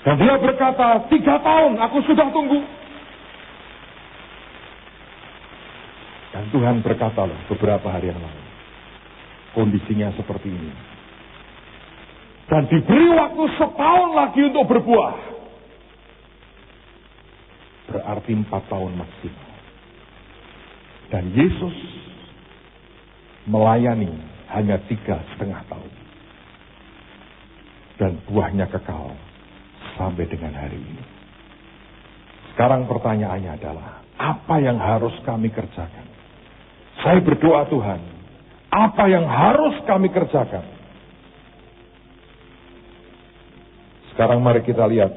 Dan dia berkata, 3 tahun aku sudah tunggu. Dan Tuhan berkata loh beberapa hari yang lalu, kondisinya seperti ini. Dan diberi waktu 1 tahun lagi untuk berbuah. Berarti 4 tahun maksimal. Dan Yesus melayani hanya 3,5 tahun. Dan buahnya kekal sampai dengan hari ini. Sekarang pertanyaannya adalah, apa yang harus kami kerjakan? Saya berdoa Tuhan, apa yang harus kami kerjakan? Sekarang mari kita lihat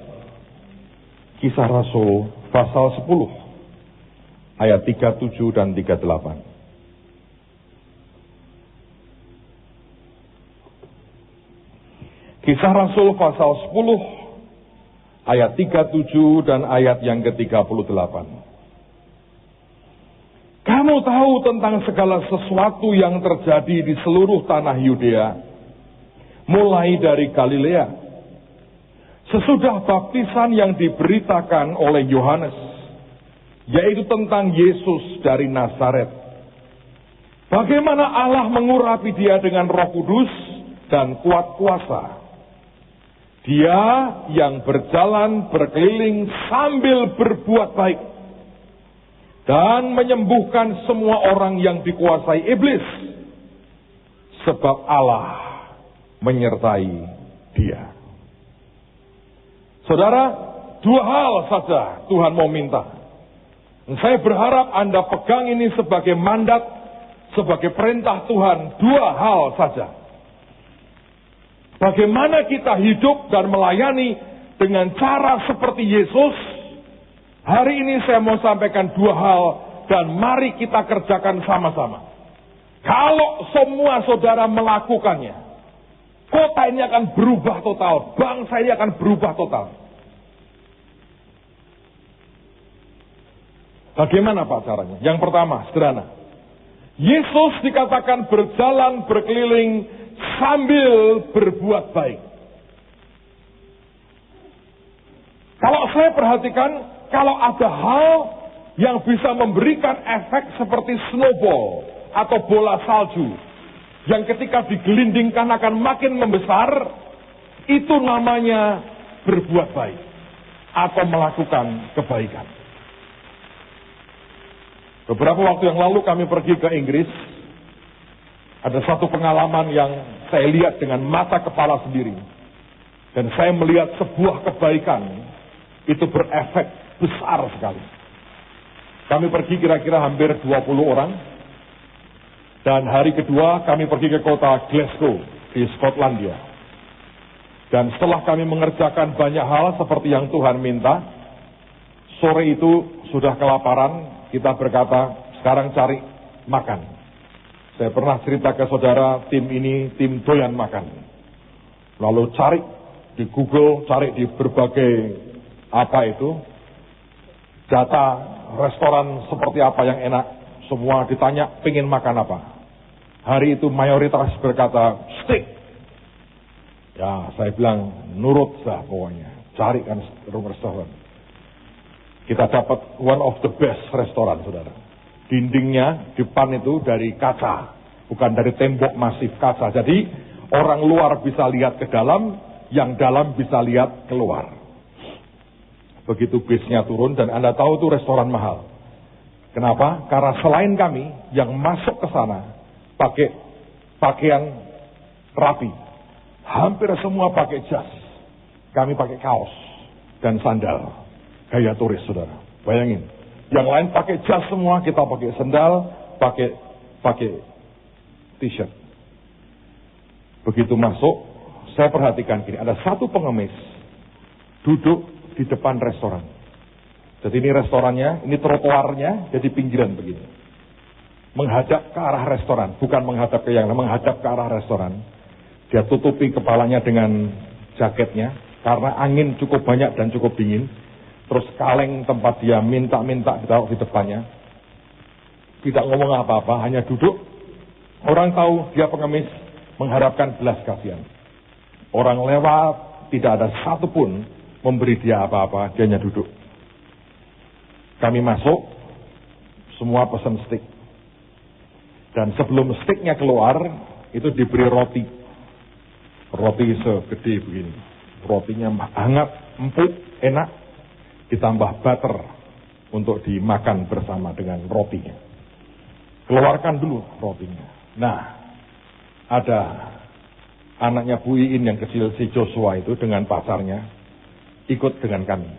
Kisah Rasul pasal 10 ayat 37 dan 38. Kisah Rasul pasal 10 ayat 37 dan ayat yang ke-38. Kamu tahu tentang segala sesuatu yang terjadi di seluruh tanah Yudea, mulai dari Galilea, sesudah baptisan yang diberitakan oleh Yohanes, yaitu tentang Yesus dari Nazaret. Bagaimana Allah mengurapi dia dengan Roh Kudus dan kuat kuasa. Dia yang berjalan berkeliling sambil berbuat baik dan menyembuhkan semua orang yang dikuasai iblis, sebab Allah menyertai dia. Saudara, 2 hal saja Tuhan mau minta. Dan saya berharap Anda pegang ini sebagai mandat, sebagai perintah Tuhan. 2 hal saja. Bagaimana kita hidup dan melayani dengan cara seperti Yesus. Hari ini saya mau sampaikan 2 hal dan mari kita kerjakan sama-sama. Kalau semua saudara melakukannya, kota ini akan berubah total, bangsa ini akan berubah total. Bagaimana Pak caranya? Yang pertama, sederhana. Yesus dikatakan berjalan berkeliling sambil berbuat baik. Kalau saya perhatikan, kalau ada hal yang bisa memberikan efek seperti snowball atau bola salju, yang ketika digelindingkan akan makin membesar, itu namanya berbuat baik atau melakukan kebaikan. Beberapa waktu yang lalu kami pergi ke Inggris. Ada satu pengalaman yang saya lihat dengan mata kepala sendiri. Dan saya melihat sebuah kebaikan itu berefek besar sekali. Kami pergi kira-kira hampir 20 orang. Dan hari kedua kami pergi ke kota Glasgow di Skotlandia. Dan setelah kami mengerjakan banyak hal seperti yang Tuhan minta, sore itu sudah kelaparan, kita berkata, sekarang cari makan. Saya pernah cerita ke saudara, tim ini tim doyan makan. Lalu cari di Google, cari di berbagai data restoran seperti apa yang enak. Semua ditanya, pengen makan apa. Hari itu mayoritas berkata, steak. Ya, saya bilang, nurut lah pokoknya. Carikan restoran. Kita dapat one of the best restoran, saudara. Dindingnya, depan itu dari kaca. Bukan dari tembok masif kaca. Jadi, orang luar bisa lihat ke dalam, yang dalam bisa lihat keluar. Begitu bisnya turun, dan Anda tahu itu restoran mahal. Kenapa? Karena selain kami, yang masuk ke sana, pakai pakaian rapi. Hampir semua pakai jas. Kami pakai kaos dan sandal. Gaya turis, saudara. Bayangin. Yang lain pakai jas semua, kita pakai sandal, pakai t-shirt. Begitu masuk, saya perhatikan gini, ada satu pengemis duduk di depan restoran. Jadi ini restorannya, ini trotoarnya, jadi pinggiran begini. Menghadap ke arah restoran, bukan menghadap ke yang lain, menghadap ke arah restoran. Dia tutupi kepalanya dengan jaketnya, karena angin cukup banyak dan cukup dingin. Terus kaleng tempat dia minta-minta ditaruh di depannya. Tidak ngomong apa-apa, hanya duduk. Orang tahu dia pengemis, mengharapkan belas kasihan. Orang lewat, tidak ada satupun memberi dia apa-apa, dia hanya duduk. Kami masuk, semua pesan steak. Dan sebelum steaknya keluar, itu diberi roti. Roti segede begini. Rotinya hangat, empuk, enak. Ditambah butter untuk dimakan bersama dengan rotinya. Keluarkan dulu rotinya. Nah, ada anaknya Bu Iin yang kecil, si Joshua itu dengan pacarnya, ikut dengan kami.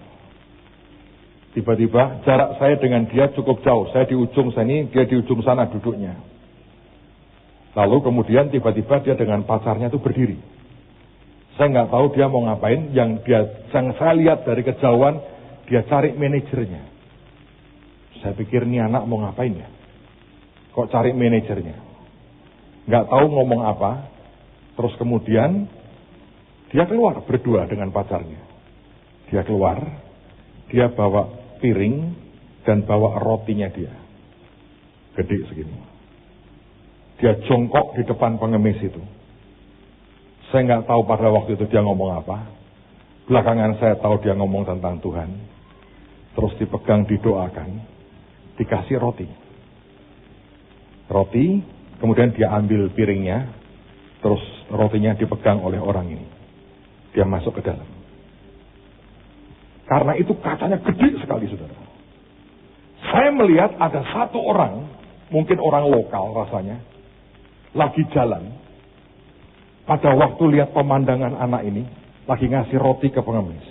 Tiba-tiba jarak saya dengan dia cukup jauh. Saya di ujung sini, dia di ujung sana duduknya. Lalu kemudian tiba-tiba dia dengan pacarnya itu berdiri. Saya nggak tahu dia mau ngapain. Yang saya lihat dari kejauhan, dia cari manajernya. Saya pikir ini anak mau ngapain ya? Kok cari manajernya? Nggak tahu ngomong apa. Terus kemudian dia keluar berdua dengan pacarnya. Dia keluar, dia bawa piring dan bawa rotinya dia. Gede segini. Dia jongkok di depan pengemis itu. Saya nggak tahu pada waktu itu dia ngomong apa. Belakangan saya tahu dia ngomong tentang Tuhan. Terus dipegang, didoakan, dikasih roti. Roti, kemudian dia ambil piringnya, terus rotinya dipegang oleh orang ini. Dia masuk ke dalam. Karena itu kacanya gede sekali, saudara. Saya melihat ada satu orang, mungkin orang lokal rasanya, lagi jalan. Pada waktu lihat pemandangan anak ini, lagi ngasih roti ke pengemis.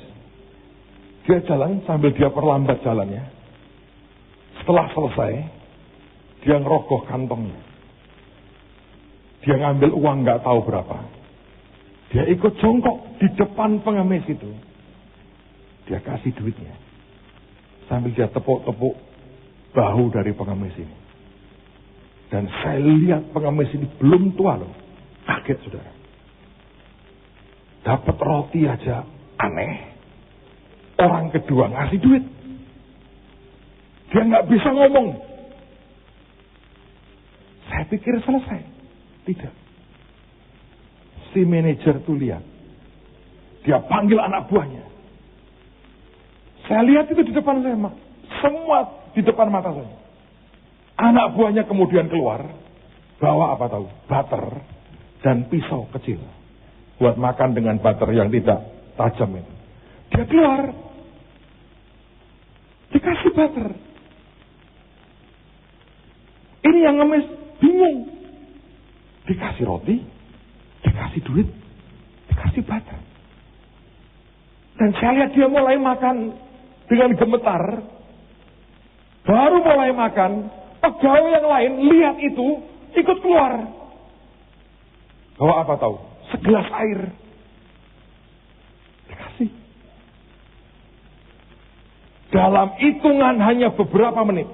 Dia jalan sambil dia perlambat jalannya. Setelah selesai, dia ngerogoh kantongnya. Dia ngambil uang nggak tahu berapa. Dia ikut jongkok di depan pengemis itu. Dia kasih duitnya. Sambil dia tepuk-tepuk bahu dari pengemis ini. Dan saya lihat pengemis ini belum tua loh. Kaget, saudara. Dapat roti aja aneh. Orang kedua ngasih duit. Dia nggak bisa ngomong. Saya pikir selesai. Tidak. Si manajer itu lihat. Dia panggil anak buahnya. Saya lihat itu di depan saya. Semua di depan mata saya. Anak buahnya kemudian keluar. bawa apa tahu? Butter dan pisau kecil. Buat makan dengan butter yang tidak tajam itu. Dia keluar. Dikasih butter. Ini yang ngemis bingung. Dikasih roti, dikasih duit, dikasih butter. Dan saya lihat dia mulai makan dengan gemetar. Baru mulai makan, pegawai yang lain lihat itu, ikut keluar. Bawa apa tahu? Segelas air. Dikasih. Dalam hitungan hanya beberapa menit.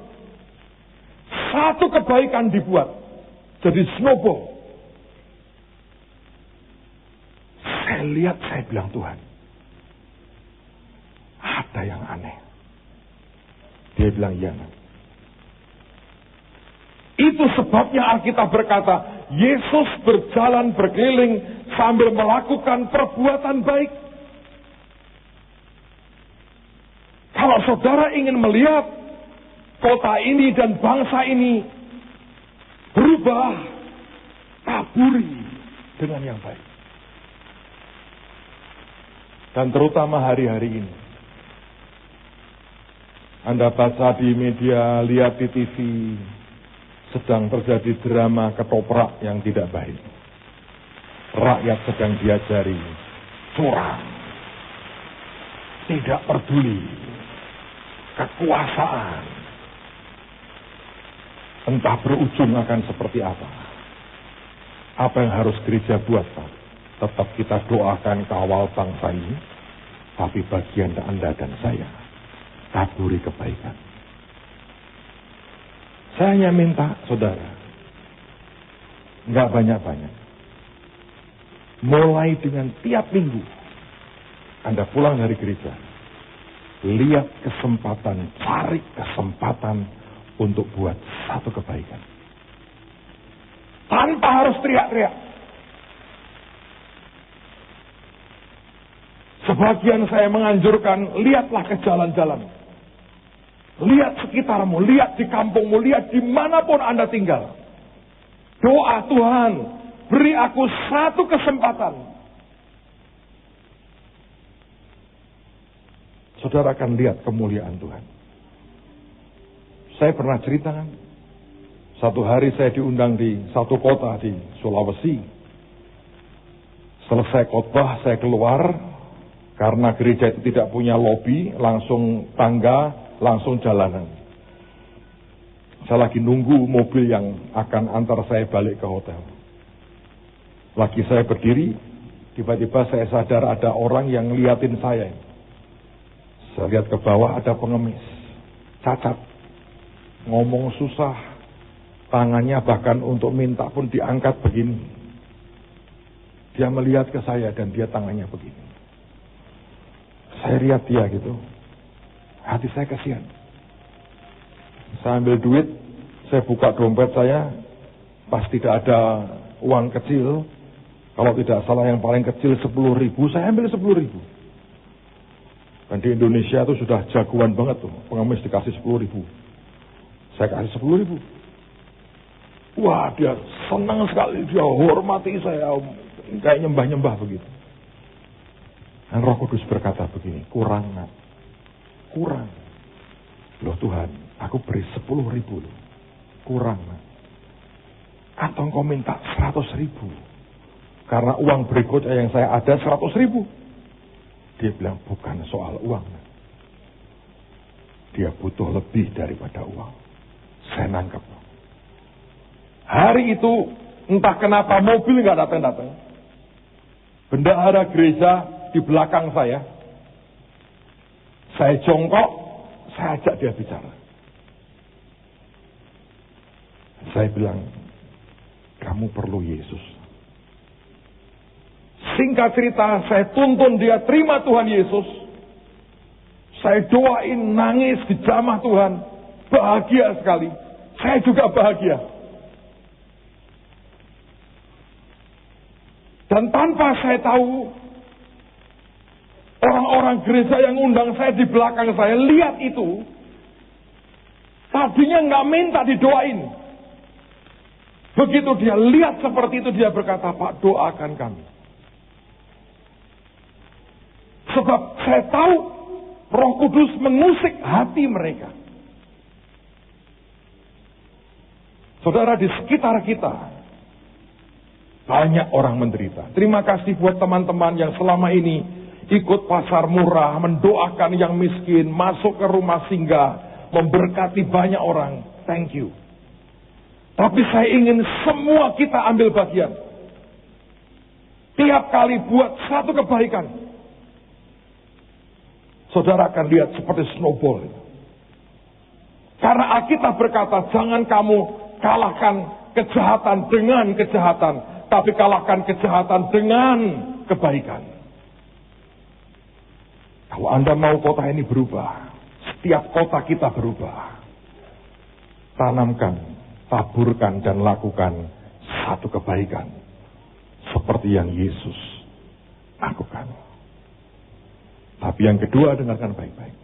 Satu kebaikan dibuat. Jadi snowball. Saya lihat, saya bilang, Tuhan, ada yang aneh. Dia bilang, iya. Itu sebabnya Alkitab berkata, Yesus berjalan berkeliling sambil melakukan perbuatan baik. Kalau saudara ingin melihat kota ini dan bangsa ini berubah, taburi dengan yang baik. Dan terutama hari-hari ini. Anda baca di media, lihat di TV, sedang terjadi drama ketoprak yang tidak baik. Rakyat sedang diajari curang, tidak peduli, kekuasaan. Entah berujung akan seperti apa. Apa yang harus gereja buat, Pak? Tetap kita doakan kawal bangsa ini, tapi bagian Anda dan saya, taburi kebaikan. Saya hanya minta, saudara, nggak banyak-banyak. Mulai dengan tiap minggu, Anda pulang dari gereja, lihat kesempatan, cari kesempatan untuk buat satu kebaikan. Tanpa harus teriak-teriak. Sebagian saya menganjurkan, lihatlah ke jalan-jalan. Lihat sekitarmu, lihat di kampungmu, lihat dimanapun Anda tinggal. Doa, Tuhan, beri aku satu kesempatan. Saudara akan lihat kemuliaan Tuhan. Saya pernah cerita kan, satu hari saya diundang di satu kota di Sulawesi. Selesai khotbah, saya keluar. Karena gereja itu tidak punya lobi, langsung tangga, langsung jalanan. Saya lagi nunggu mobil yang akan antar saya balik ke hotel. Lagi saya berdiri, tiba-tiba saya sadar ada orang yang ngeliatin saya. Saya lihat ke bawah ada pengemis, cacat, ngomong susah, tangannya bahkan untuk minta pun diangkat begini. Dia melihat ke saya dan dia tangannya begini. Saya lihat dia gitu, hati saya kasihan. Saya ambil duit, saya buka dompet saya, pas tidak ada uang kecil, kalau tidak salah yang paling kecil 10.000, saya ambil 10.000. Dan di Indonesia itu sudah jagoan banget tuh, pengemis dikasih 10.000. Saya kasih 10.000. Wah, dia senang sekali, dia hormati saya, kayak nyembah-nyembah begitu. Dan Roh Kudus berkata begini, kurang nak, kurang. Loh Tuhan, aku beri 10.000 loh, kurang nak. Atau engkau minta 100.000, karena uang berikutnya yang saya ada 100.000. Dia bilang bukan soal uang nak. Dia butuh lebih daripada uang. Saya nangkep. Hari itu entah kenapa mobil gak datang-datang. Bendahara gereja di belakang saya jongkok, saya ajak dia bicara. Saya bilang, kamu perlu Yesus. Singkat cerita, saya tuntun dia terima Tuhan Yesus. Saya doain, nangis, dijamah Tuhan. Bahagia sekali. Saya juga bahagia. Dan tanpa saya tahu, orang-orang gereja yang undang saya di belakang saya, lihat itu. Tadinya nggak minta didoain. Begitu dia lihat seperti itu, dia berkata, Pak, doakan kami. Sebab saya tahu Roh Kudus mengusik hati mereka. Saudara, di sekitar kita banyak orang menderita. Terima kasih buat teman-teman yang selama ini ikut pasar murah, mendoakan yang miskin, masuk ke rumah singgah, memberkati banyak orang. Thank you. Tapi saya ingin semua kita ambil bagian. Tiap kali buat satu kebaikan, saudara akan lihat seperti snowball. Karena Alkitab berkata, jangan kamu kalahkan kejahatan dengan kejahatan, tapi kalahkan kejahatan dengan kebaikan. Kalau Anda mau kota ini berubah, setiap kota kita berubah. Tanamkan, taburkan, dan lakukan satu kebaikan. Seperti yang Yesus lakukan. Tapi yang kedua, dengarkan baik-baik.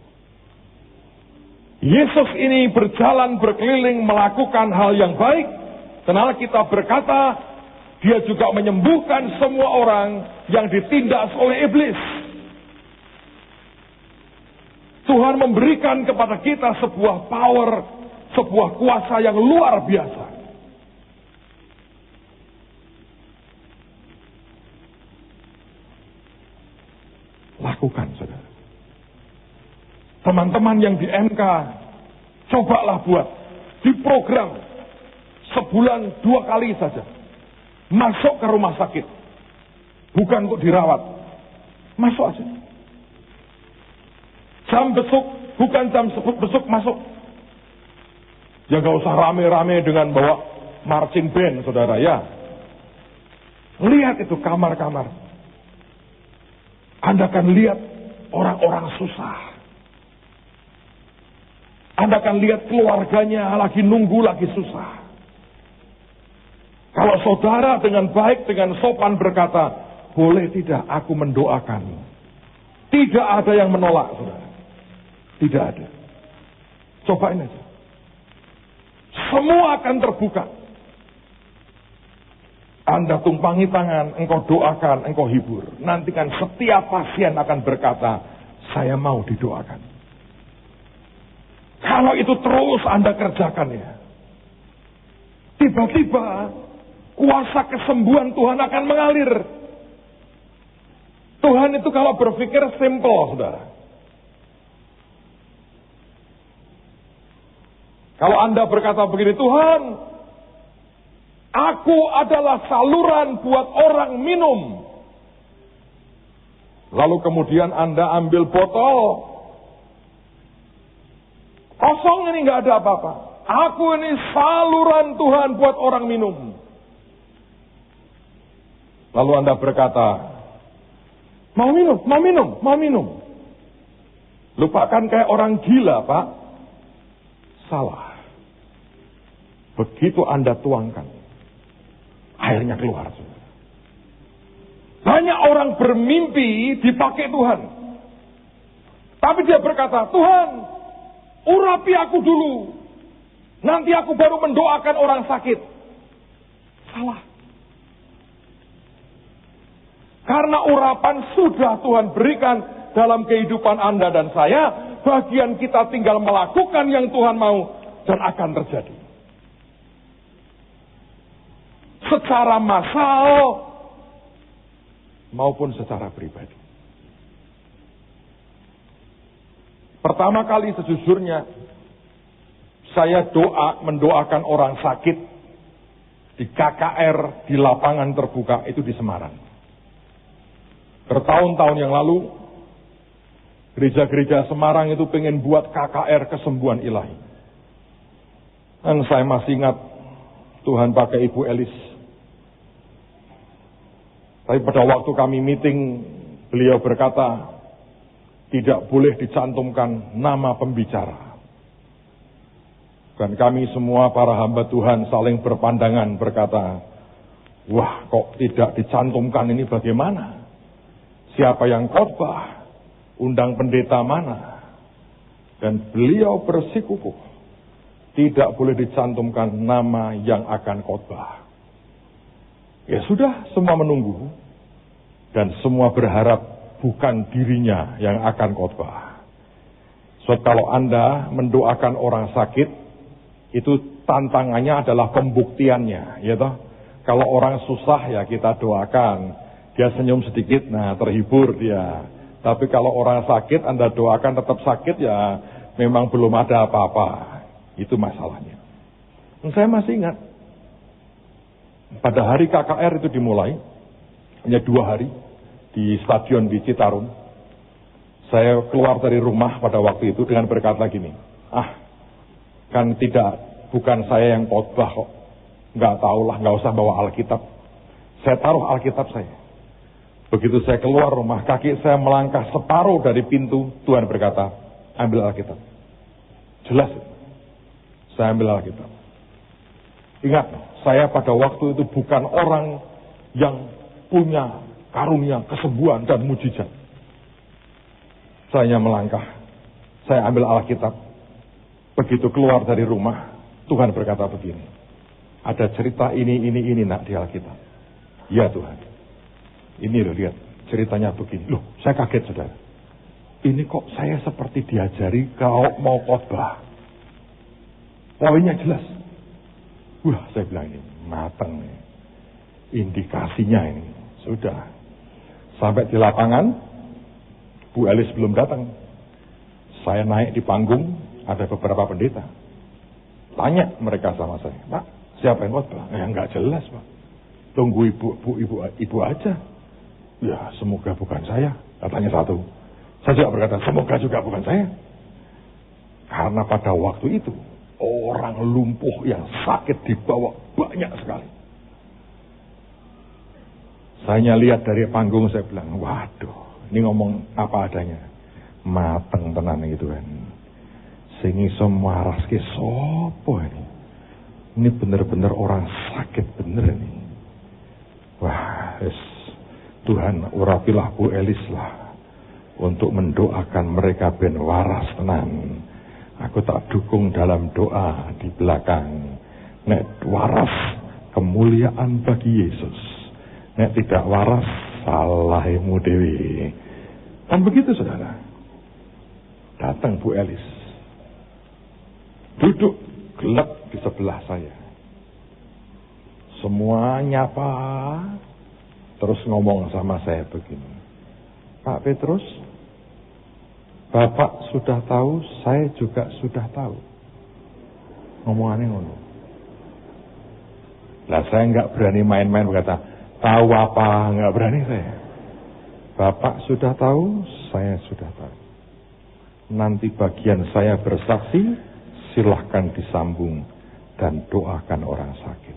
Yesus ini berjalan berkeliling melakukan hal yang baik. Karena kita berkata, dia juga menyembuhkan semua orang yang ditindas oleh iblis. Tuhan memberikan kepada kita sebuah power, sebuah kuasa yang luar biasa. Lakukan, saudara. Teman-teman yang di MK, cobalah buat di program sebulan 2 kali saja. Masuk ke rumah sakit. Bukan untuk dirawat. Masuk aja. Jam besuk, bukan jam besuk, masuk. Ya gak usah rame-rame dengan bawa marching band, saudara, ya. Lihat itu kamar-kamar. Anda akan lihat orang-orang susah. Anda akan lihat keluarganya lagi nunggu, lagi susah. Kalau saudara dengan baik, dengan sopan berkata, boleh tidak aku mendoakan. Tidak ada yang menolak, saudara. Tidak ada. Cobain aja. Semua akan terbuka. Anda tumpangi tangan, engkau doakan, engkau hibur. Nanti kan setiap pasien akan berkata, saya mau didoakan. Kalau itu terus Anda kerjakan ya, tiba-tiba kuasa kesembuhan Tuhan akan mengalir. Tuhan itu kalau berpikir simple, saudara. Kalau Anda berkata begini, Tuhan, aku adalah saluran buat orang minum. Lalu kemudian Anda ambil botol. Kosong ini nggak ada apa-apa. Aku ini saluran Tuhan buat orang minum. Lalu Anda berkata, mau minum, mau minum, mau minum. Lupakan kayak orang gila, Pak. Salah. Begitu Anda tuangkan, airnya keluar. Banyak orang bermimpi dipakai Tuhan. Tapi dia berkata, Tuhan, urapi aku dulu. Nanti aku baru mendoakan orang sakit. Salah. Karena urapan sudah Tuhan berikan dalam kehidupan Anda dan saya, bagian kita tinggal melakukan yang Tuhan mau dan akan terjadi. Secara massal maupun secara pribadi. Pertama kali sejujurnya saya mendoakan orang sakit di KKR, di lapangan terbuka itu di Semarang. Bertahun-tahun yang lalu gereja-gereja Semarang itu pengen buat KKR kesembuhan ilahi. Dan saya masih ingat Tuhan pakai Ibu Elis. Tapi pada waktu kami meeting, beliau berkata, tidak boleh dicantumkan nama pembicara. Dan kami semua para hamba Tuhan saling berpandangan berkata, wah kok tidak dicantumkan ini bagaimana? Siapa yang khotbah? Undang pendeta mana? Dan beliau bersikukuh, tidak boleh dicantumkan nama yang akan khotbah. Ya sudah, semua menunggu. Dan semua berharap bukan dirinya yang akan khotbah. Sebab kalau Anda mendoakan orang sakit, itu tantangannya adalah pembuktiannya, ya toh. Kalau orang susah ya kita doakan, dia senyum sedikit, nah terhibur dia. Tapi kalau orang sakit, Anda doakan tetap sakit, ya memang belum ada apa-apa. Itu masalahnya. Dan saya masih ingat, pada hari KKR itu dimulai, hanya 2 hari, di stadion di Citarum. Saya keluar dari rumah pada waktu itu dengan berkata gini, kan bukan saya yang khotbah kok, nggak tahulah, nggak usah bawa Alkitab. Saya taruh Alkitab saya. Begitu saya keluar rumah, kaki saya melangkah separuh dari pintu, Tuhan berkata, ambil Alkitab. Jelas, saya ambil Alkitab. Ingat, saya pada waktu itu bukan orang yang punya karunia, kesembuhan, dan mujizat. Saya melangkah, saya ambil Alkitab. Begitu keluar dari rumah, Tuhan berkata begini, ada cerita ini nak di Alkitab. Ya Tuhan, ini loh lihat, ceritanya begini. Loh, saya kaget saudara. Ini kok saya seperti diajari kalau mau khotbah. Poinnya jelas. Wah, saya bilang ini matang nih. Indikasinya ini sudah. Sampai di lapangan, Bu Elis belum datang. Saya naik di panggung, ada beberapa pendeta. Tanya mereka sama saya, Pak, siapa yang khotbah? Enggak jelas, Pak. Tunggu ibu aja. Ya, semoga bukan saya. Katanya satu. Saya juga berkata, semoga juga bukan saya. Karena pada waktu itu, orang lumpuh yang sakit dibawa banyak sekali. Saya lihat dari panggung, saya bilang, waduh, ini ngomong apa adanya. Mateng tenan gitu kan. Sing iso maraske sopo ini. Ini benar-benar orang sakit bener ini. Wah, Tuhan urapilah Bu Elis lah untuk mendoakan mereka ben waras tenan. Aku tak dukung dalam doa di belakang. Nek waras, kemuliaan bagi Yesus. Nek tidak waras, salahmu dewi. Kan begitu saudara. Datang Bu Elis. Duduk gelap di sebelah saya. Semua nyapa, terus ngomong sama saya begini. Pak Petrus, Bapak sudah tahu, saya juga sudah tahu. Ngomongannya ngono. Lah saya nggak berani main-main berkata, tahu apa, nggak berani saya. Bapak sudah tahu, saya sudah tahu. Nanti bagian saya bersaksi, silahkan disambung dan doakan orang sakit.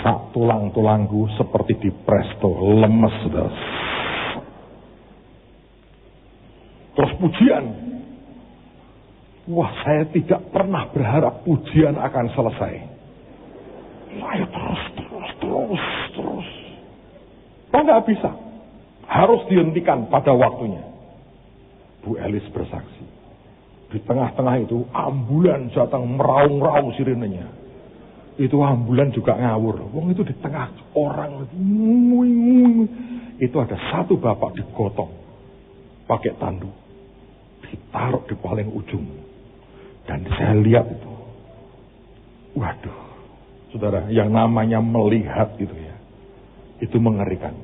Sak tulang-tulangku seperti dipresto, lemes sudah. Terus pujian. Wah, saya tidak pernah berharap pujian akan selesai. Saya terus. Oh, nggak bisa. Harus dihentikan pada waktunya. Bu Elis bersaksi. Di tengah-tengah itu ambulan datang meraung-raung sirenenya. Itu ambulan juga ngawur. Wong itu di tengah orang. Itu ada satu bapak digotong. Pakai tandu. Ditaruh di paling ujung. Dan saya lihat itu. Waduh. Saudara, yang namanya melihat gitu ya. Itu mengerikan.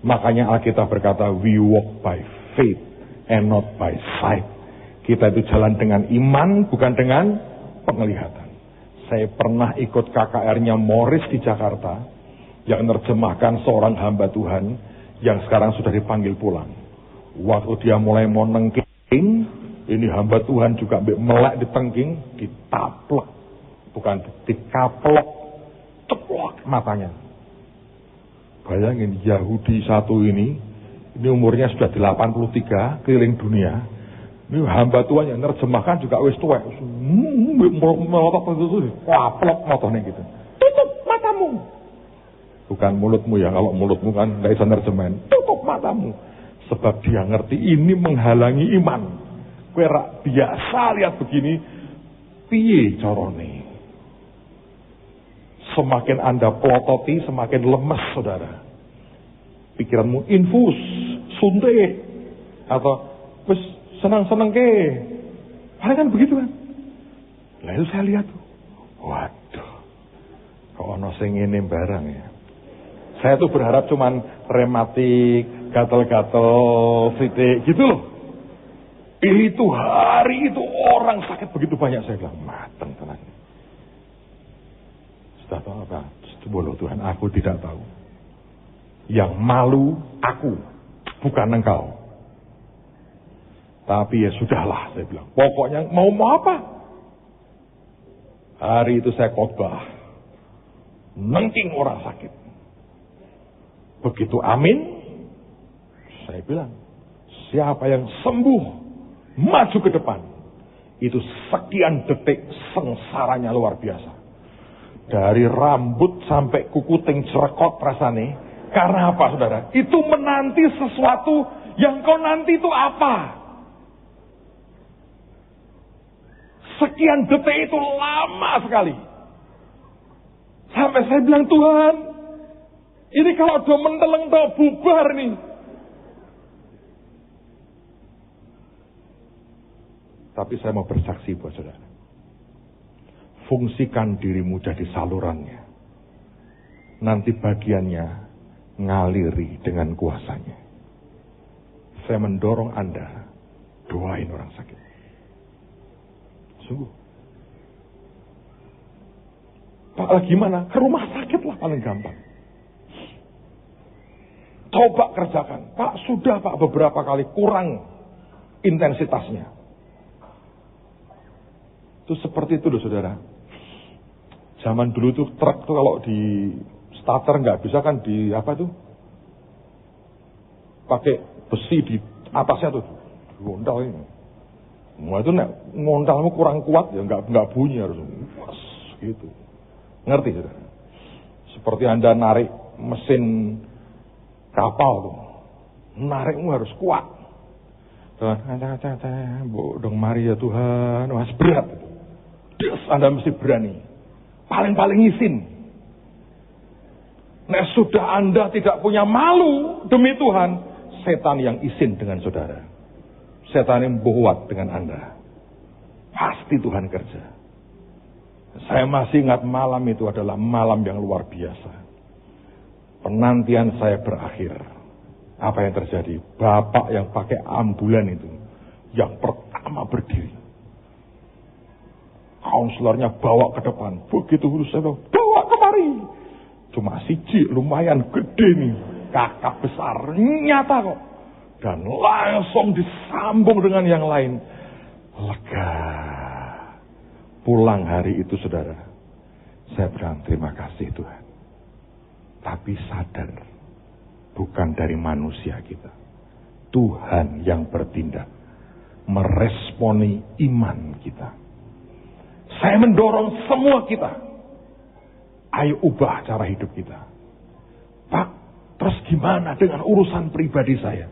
Makanya Alkitab berkata, we walk by faith and not by sight. Kita itu jalan dengan iman, bukan dengan penglihatan. Saya pernah ikut KKR-nya Morris di Jakarta, yang menerjemahkan seorang hamba Tuhan, yang sekarang sudah dipanggil pulang. Waktu dia mulai mau nengking, ini hamba Tuhan juga melek di tengking, ditaplek, bukan dikaplok, ceplok matanya. Bayangin, Yahudi satu ini umurnya sudah 83, keliling dunia. Ini hamba Tuhan yang nerjemahkan juga wis tuwek. Melotot itu, kaplok matanya gitu. Tutup matamu. Bukan mulutmu ya, kalau mulutmu kan tidak bisa nerjemahin. Tutup matamu. Sebab dia ngerti ini menghalangi iman. Kowe rak biasa lihat begini, piye carane? Semakin Anda pelototi, semakin lemes, saudara. Pikiranmu infus, suntik, atau wis senang-senang ke. Kan begitu kan. Lalu saya lihat, waduh, kok ono sing ngene barang ya. Saya tuh berharap cuman rematik, gatel-gatel, sitik gitu loh. Itu hari itu orang sakit begitu banyak. Saya bilang, mateng tenang. Sudah tahu apa? Subhanallah Tuhan, aku tidak tahu. Yang malu aku, bukan engkau. Tapi ya sudahlah, saya bilang. Pokoknya mau apa? Hari itu saya khotbah. Nengking orang sakit. Begitu amin, saya bilang, siapa yang sembuh, maju ke depan. Itu sekian detik sengsaranya luar biasa. Dari rambut sampai kuku ting cerekot rasane. Karena apa, saudara? Itu menanti sesuatu yang kau nanti itu apa? Sekian detik itu lama sekali. Sampai saya bilang, Tuhan, ini kalau udah menteleng udah bubar nih. Tapi saya mau bersaksi buat saudara. Fungsikan dirimu jadi salurannya. Nanti bagiannya ngaliri dengan kuasanya. Saya mendorong Anda doain orang sakit. Sungguh. Pak, gimana? Ke rumah sakit lah paling gampang. Coba kerjakan. Pak, sudah Pak beberapa kali kurang intensitasnya. Itu seperti itu loh saudara. Zaman dulu tuh truk tuh kalau di starter nggak bisa kan di apa tuh? Pakai besi di atasnya tuh. Gondal ini. Nah itu nek ngondalmu kurang kuat ya nggak bunyi harus. Pas gitu. Ngerti saudara? Seperti Anda narik mesin kapal tuh. Narikmu harus kuat. Tuhan, dong mari ya Tuhan, mas berat. Des, Anda mesti berani. Paling-paling izin. Nah sudah Anda tidak punya malu demi Tuhan, setan yang izin dengan saudara. Setan yang buat dengan Anda. Pasti Tuhan kerja. Saya masih ingat malam itu adalah malam yang luar biasa. Penantian saya berakhir. Apa yang terjadi? Bapak yang pakai ambulan itu yang pertama berdiri. Kaunselornya bawa ke depan. Begitu saya bilang, bawa kemari. Cuma siji, lumayan gede nih. Kakak besar, nyata kok. Dan langsung disambung dengan yang lain. Lega. Pulang hari itu saudara. Saya bilang terima kasih Tuhan. Tapi sadar. Bukan dari manusia kita. Tuhan yang bertindak. Meresponi iman kita. Saya mendorong semua kita. Ayo ubah cara hidup kita. Pak, terus gimana dengan urusan pribadi saya?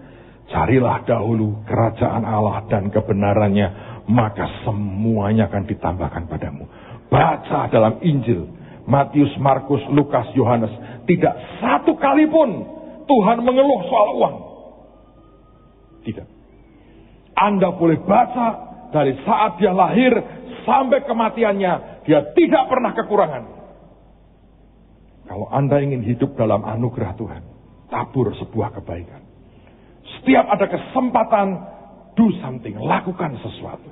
Carilah dahulu kerajaan Allah dan kebenarannya, maka semuanya akan ditambahkan padamu. Baca dalam Injil, Matius, Markus, Lukas, Yohanes. Tidak satu kali pun Tuhan mengeluh soal uang. Tidak. Anda boleh baca dari saat dia lahir sampai kematiannya, dia tidak pernah kekurangan. Kalau Anda ingin hidup dalam anugerah Tuhan, tabur sebuah kebaikan. Setiap ada kesempatan, do something, lakukan sesuatu.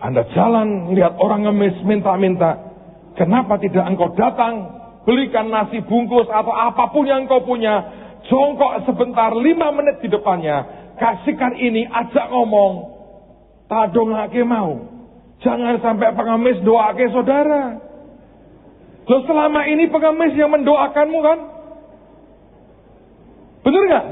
Anda jalan, lihat orang ngemis, minta-minta. Kenapa tidak engkau datang, belikan nasi bungkus atau apapun yang engkau punya, jongkok sebentar 5 menit di depannya, kasihkan ini, ajak ngomong, tadongake mau. Jangan sampai pengemis doake saudara. Loh selama ini pengemis yang mendoakanmu kan? Bener gak?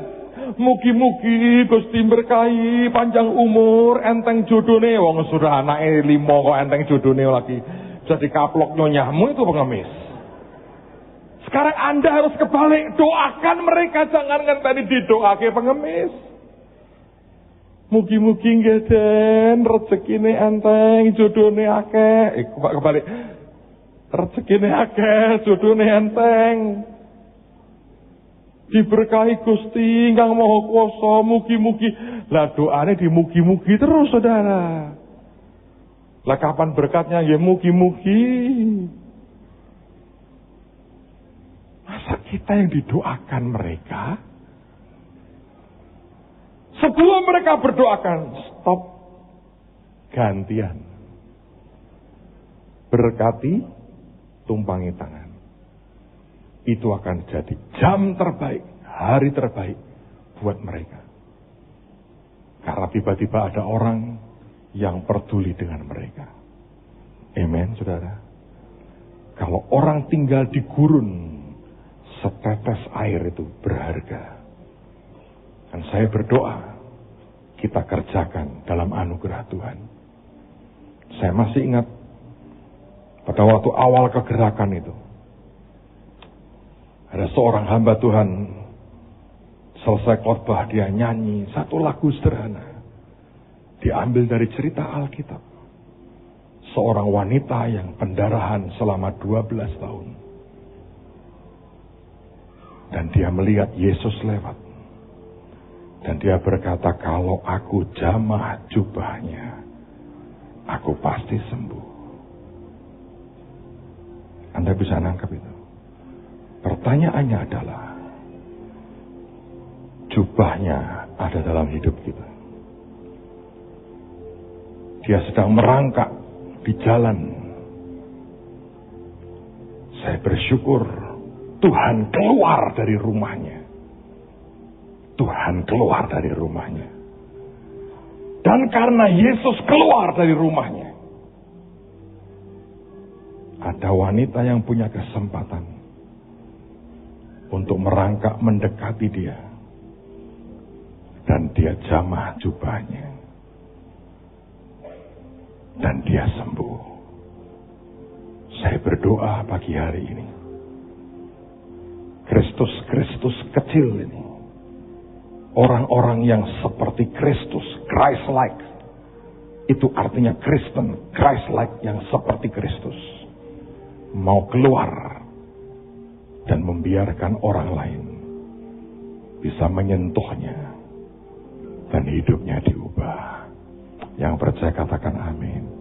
Mugi-mugi Gusti berkahi, panjang umur, enteng jodone. Wong sudah anake 5 kok enteng jodone lagi. Jadi kaplok nyonyahmu itu pengemis. Sekarang Anda harus kebalik, doakan mereka, jangan kan tadi didoake pengemis. Mugi-mugi nggih Den, rezekine enteng, jodone akeh. Kebalik. rezekine akeh, jodhone enteng. Diberkahi Gusti Kang Maha Kuwasa, mugi-mugi. Lah doane dimugi-mugi terus saudara. Lah kapan berkatnya ya mugi-mugi. Masa kita yang didoakan mereka? Sebelum mereka berdoakan, stop. Gantian. Berkati, tumpangi tangan. Itu akan jadi jam terbaik, hari terbaik buat mereka. Karena tiba-tiba ada orang yang peduli dengan mereka. Amen, saudara. Kalau orang tinggal di gurun, setetes air itu berharga. Dan saya berdoa, kita kerjakan dalam anugerah Tuhan. Saya masih ingat, pada waktu awal kegerakan itu, ada seorang hamba Tuhan, selesai khotbah dia nyanyi satu lagu sederhana. Diambil dari cerita Alkitab. Seorang wanita yang pendarahan selama 12 tahun. Dan dia melihat Yesus lewat. Dan dia berkata, kalau aku jamah jubahnya, aku pasti sembuh. Anda bisa nangkep itu. Pertanyaannya adalah, jubahnya ada dalam hidup kita. Dia sedang merangkak di jalan. Saya bersyukur Tuhan keluar dari rumahnya. Tuhan keluar dari rumahnya. Dan karena Yesus keluar dari rumahnya, ada wanita yang punya kesempatan untuk merangkak mendekati dia. Dan dia jamah jubahnya. Dan dia sembuh. Saya berdoa pagi hari ini. Kristus kecil ini. Orang-orang yang seperti Kristus, Christ-like. Itu artinya Kristen, Christ-like yang seperti Kristus. Mau keluar dan membiarkan orang lain bisa menyentuhnya dan hidupnya diubah. Yang percaya katakan amin.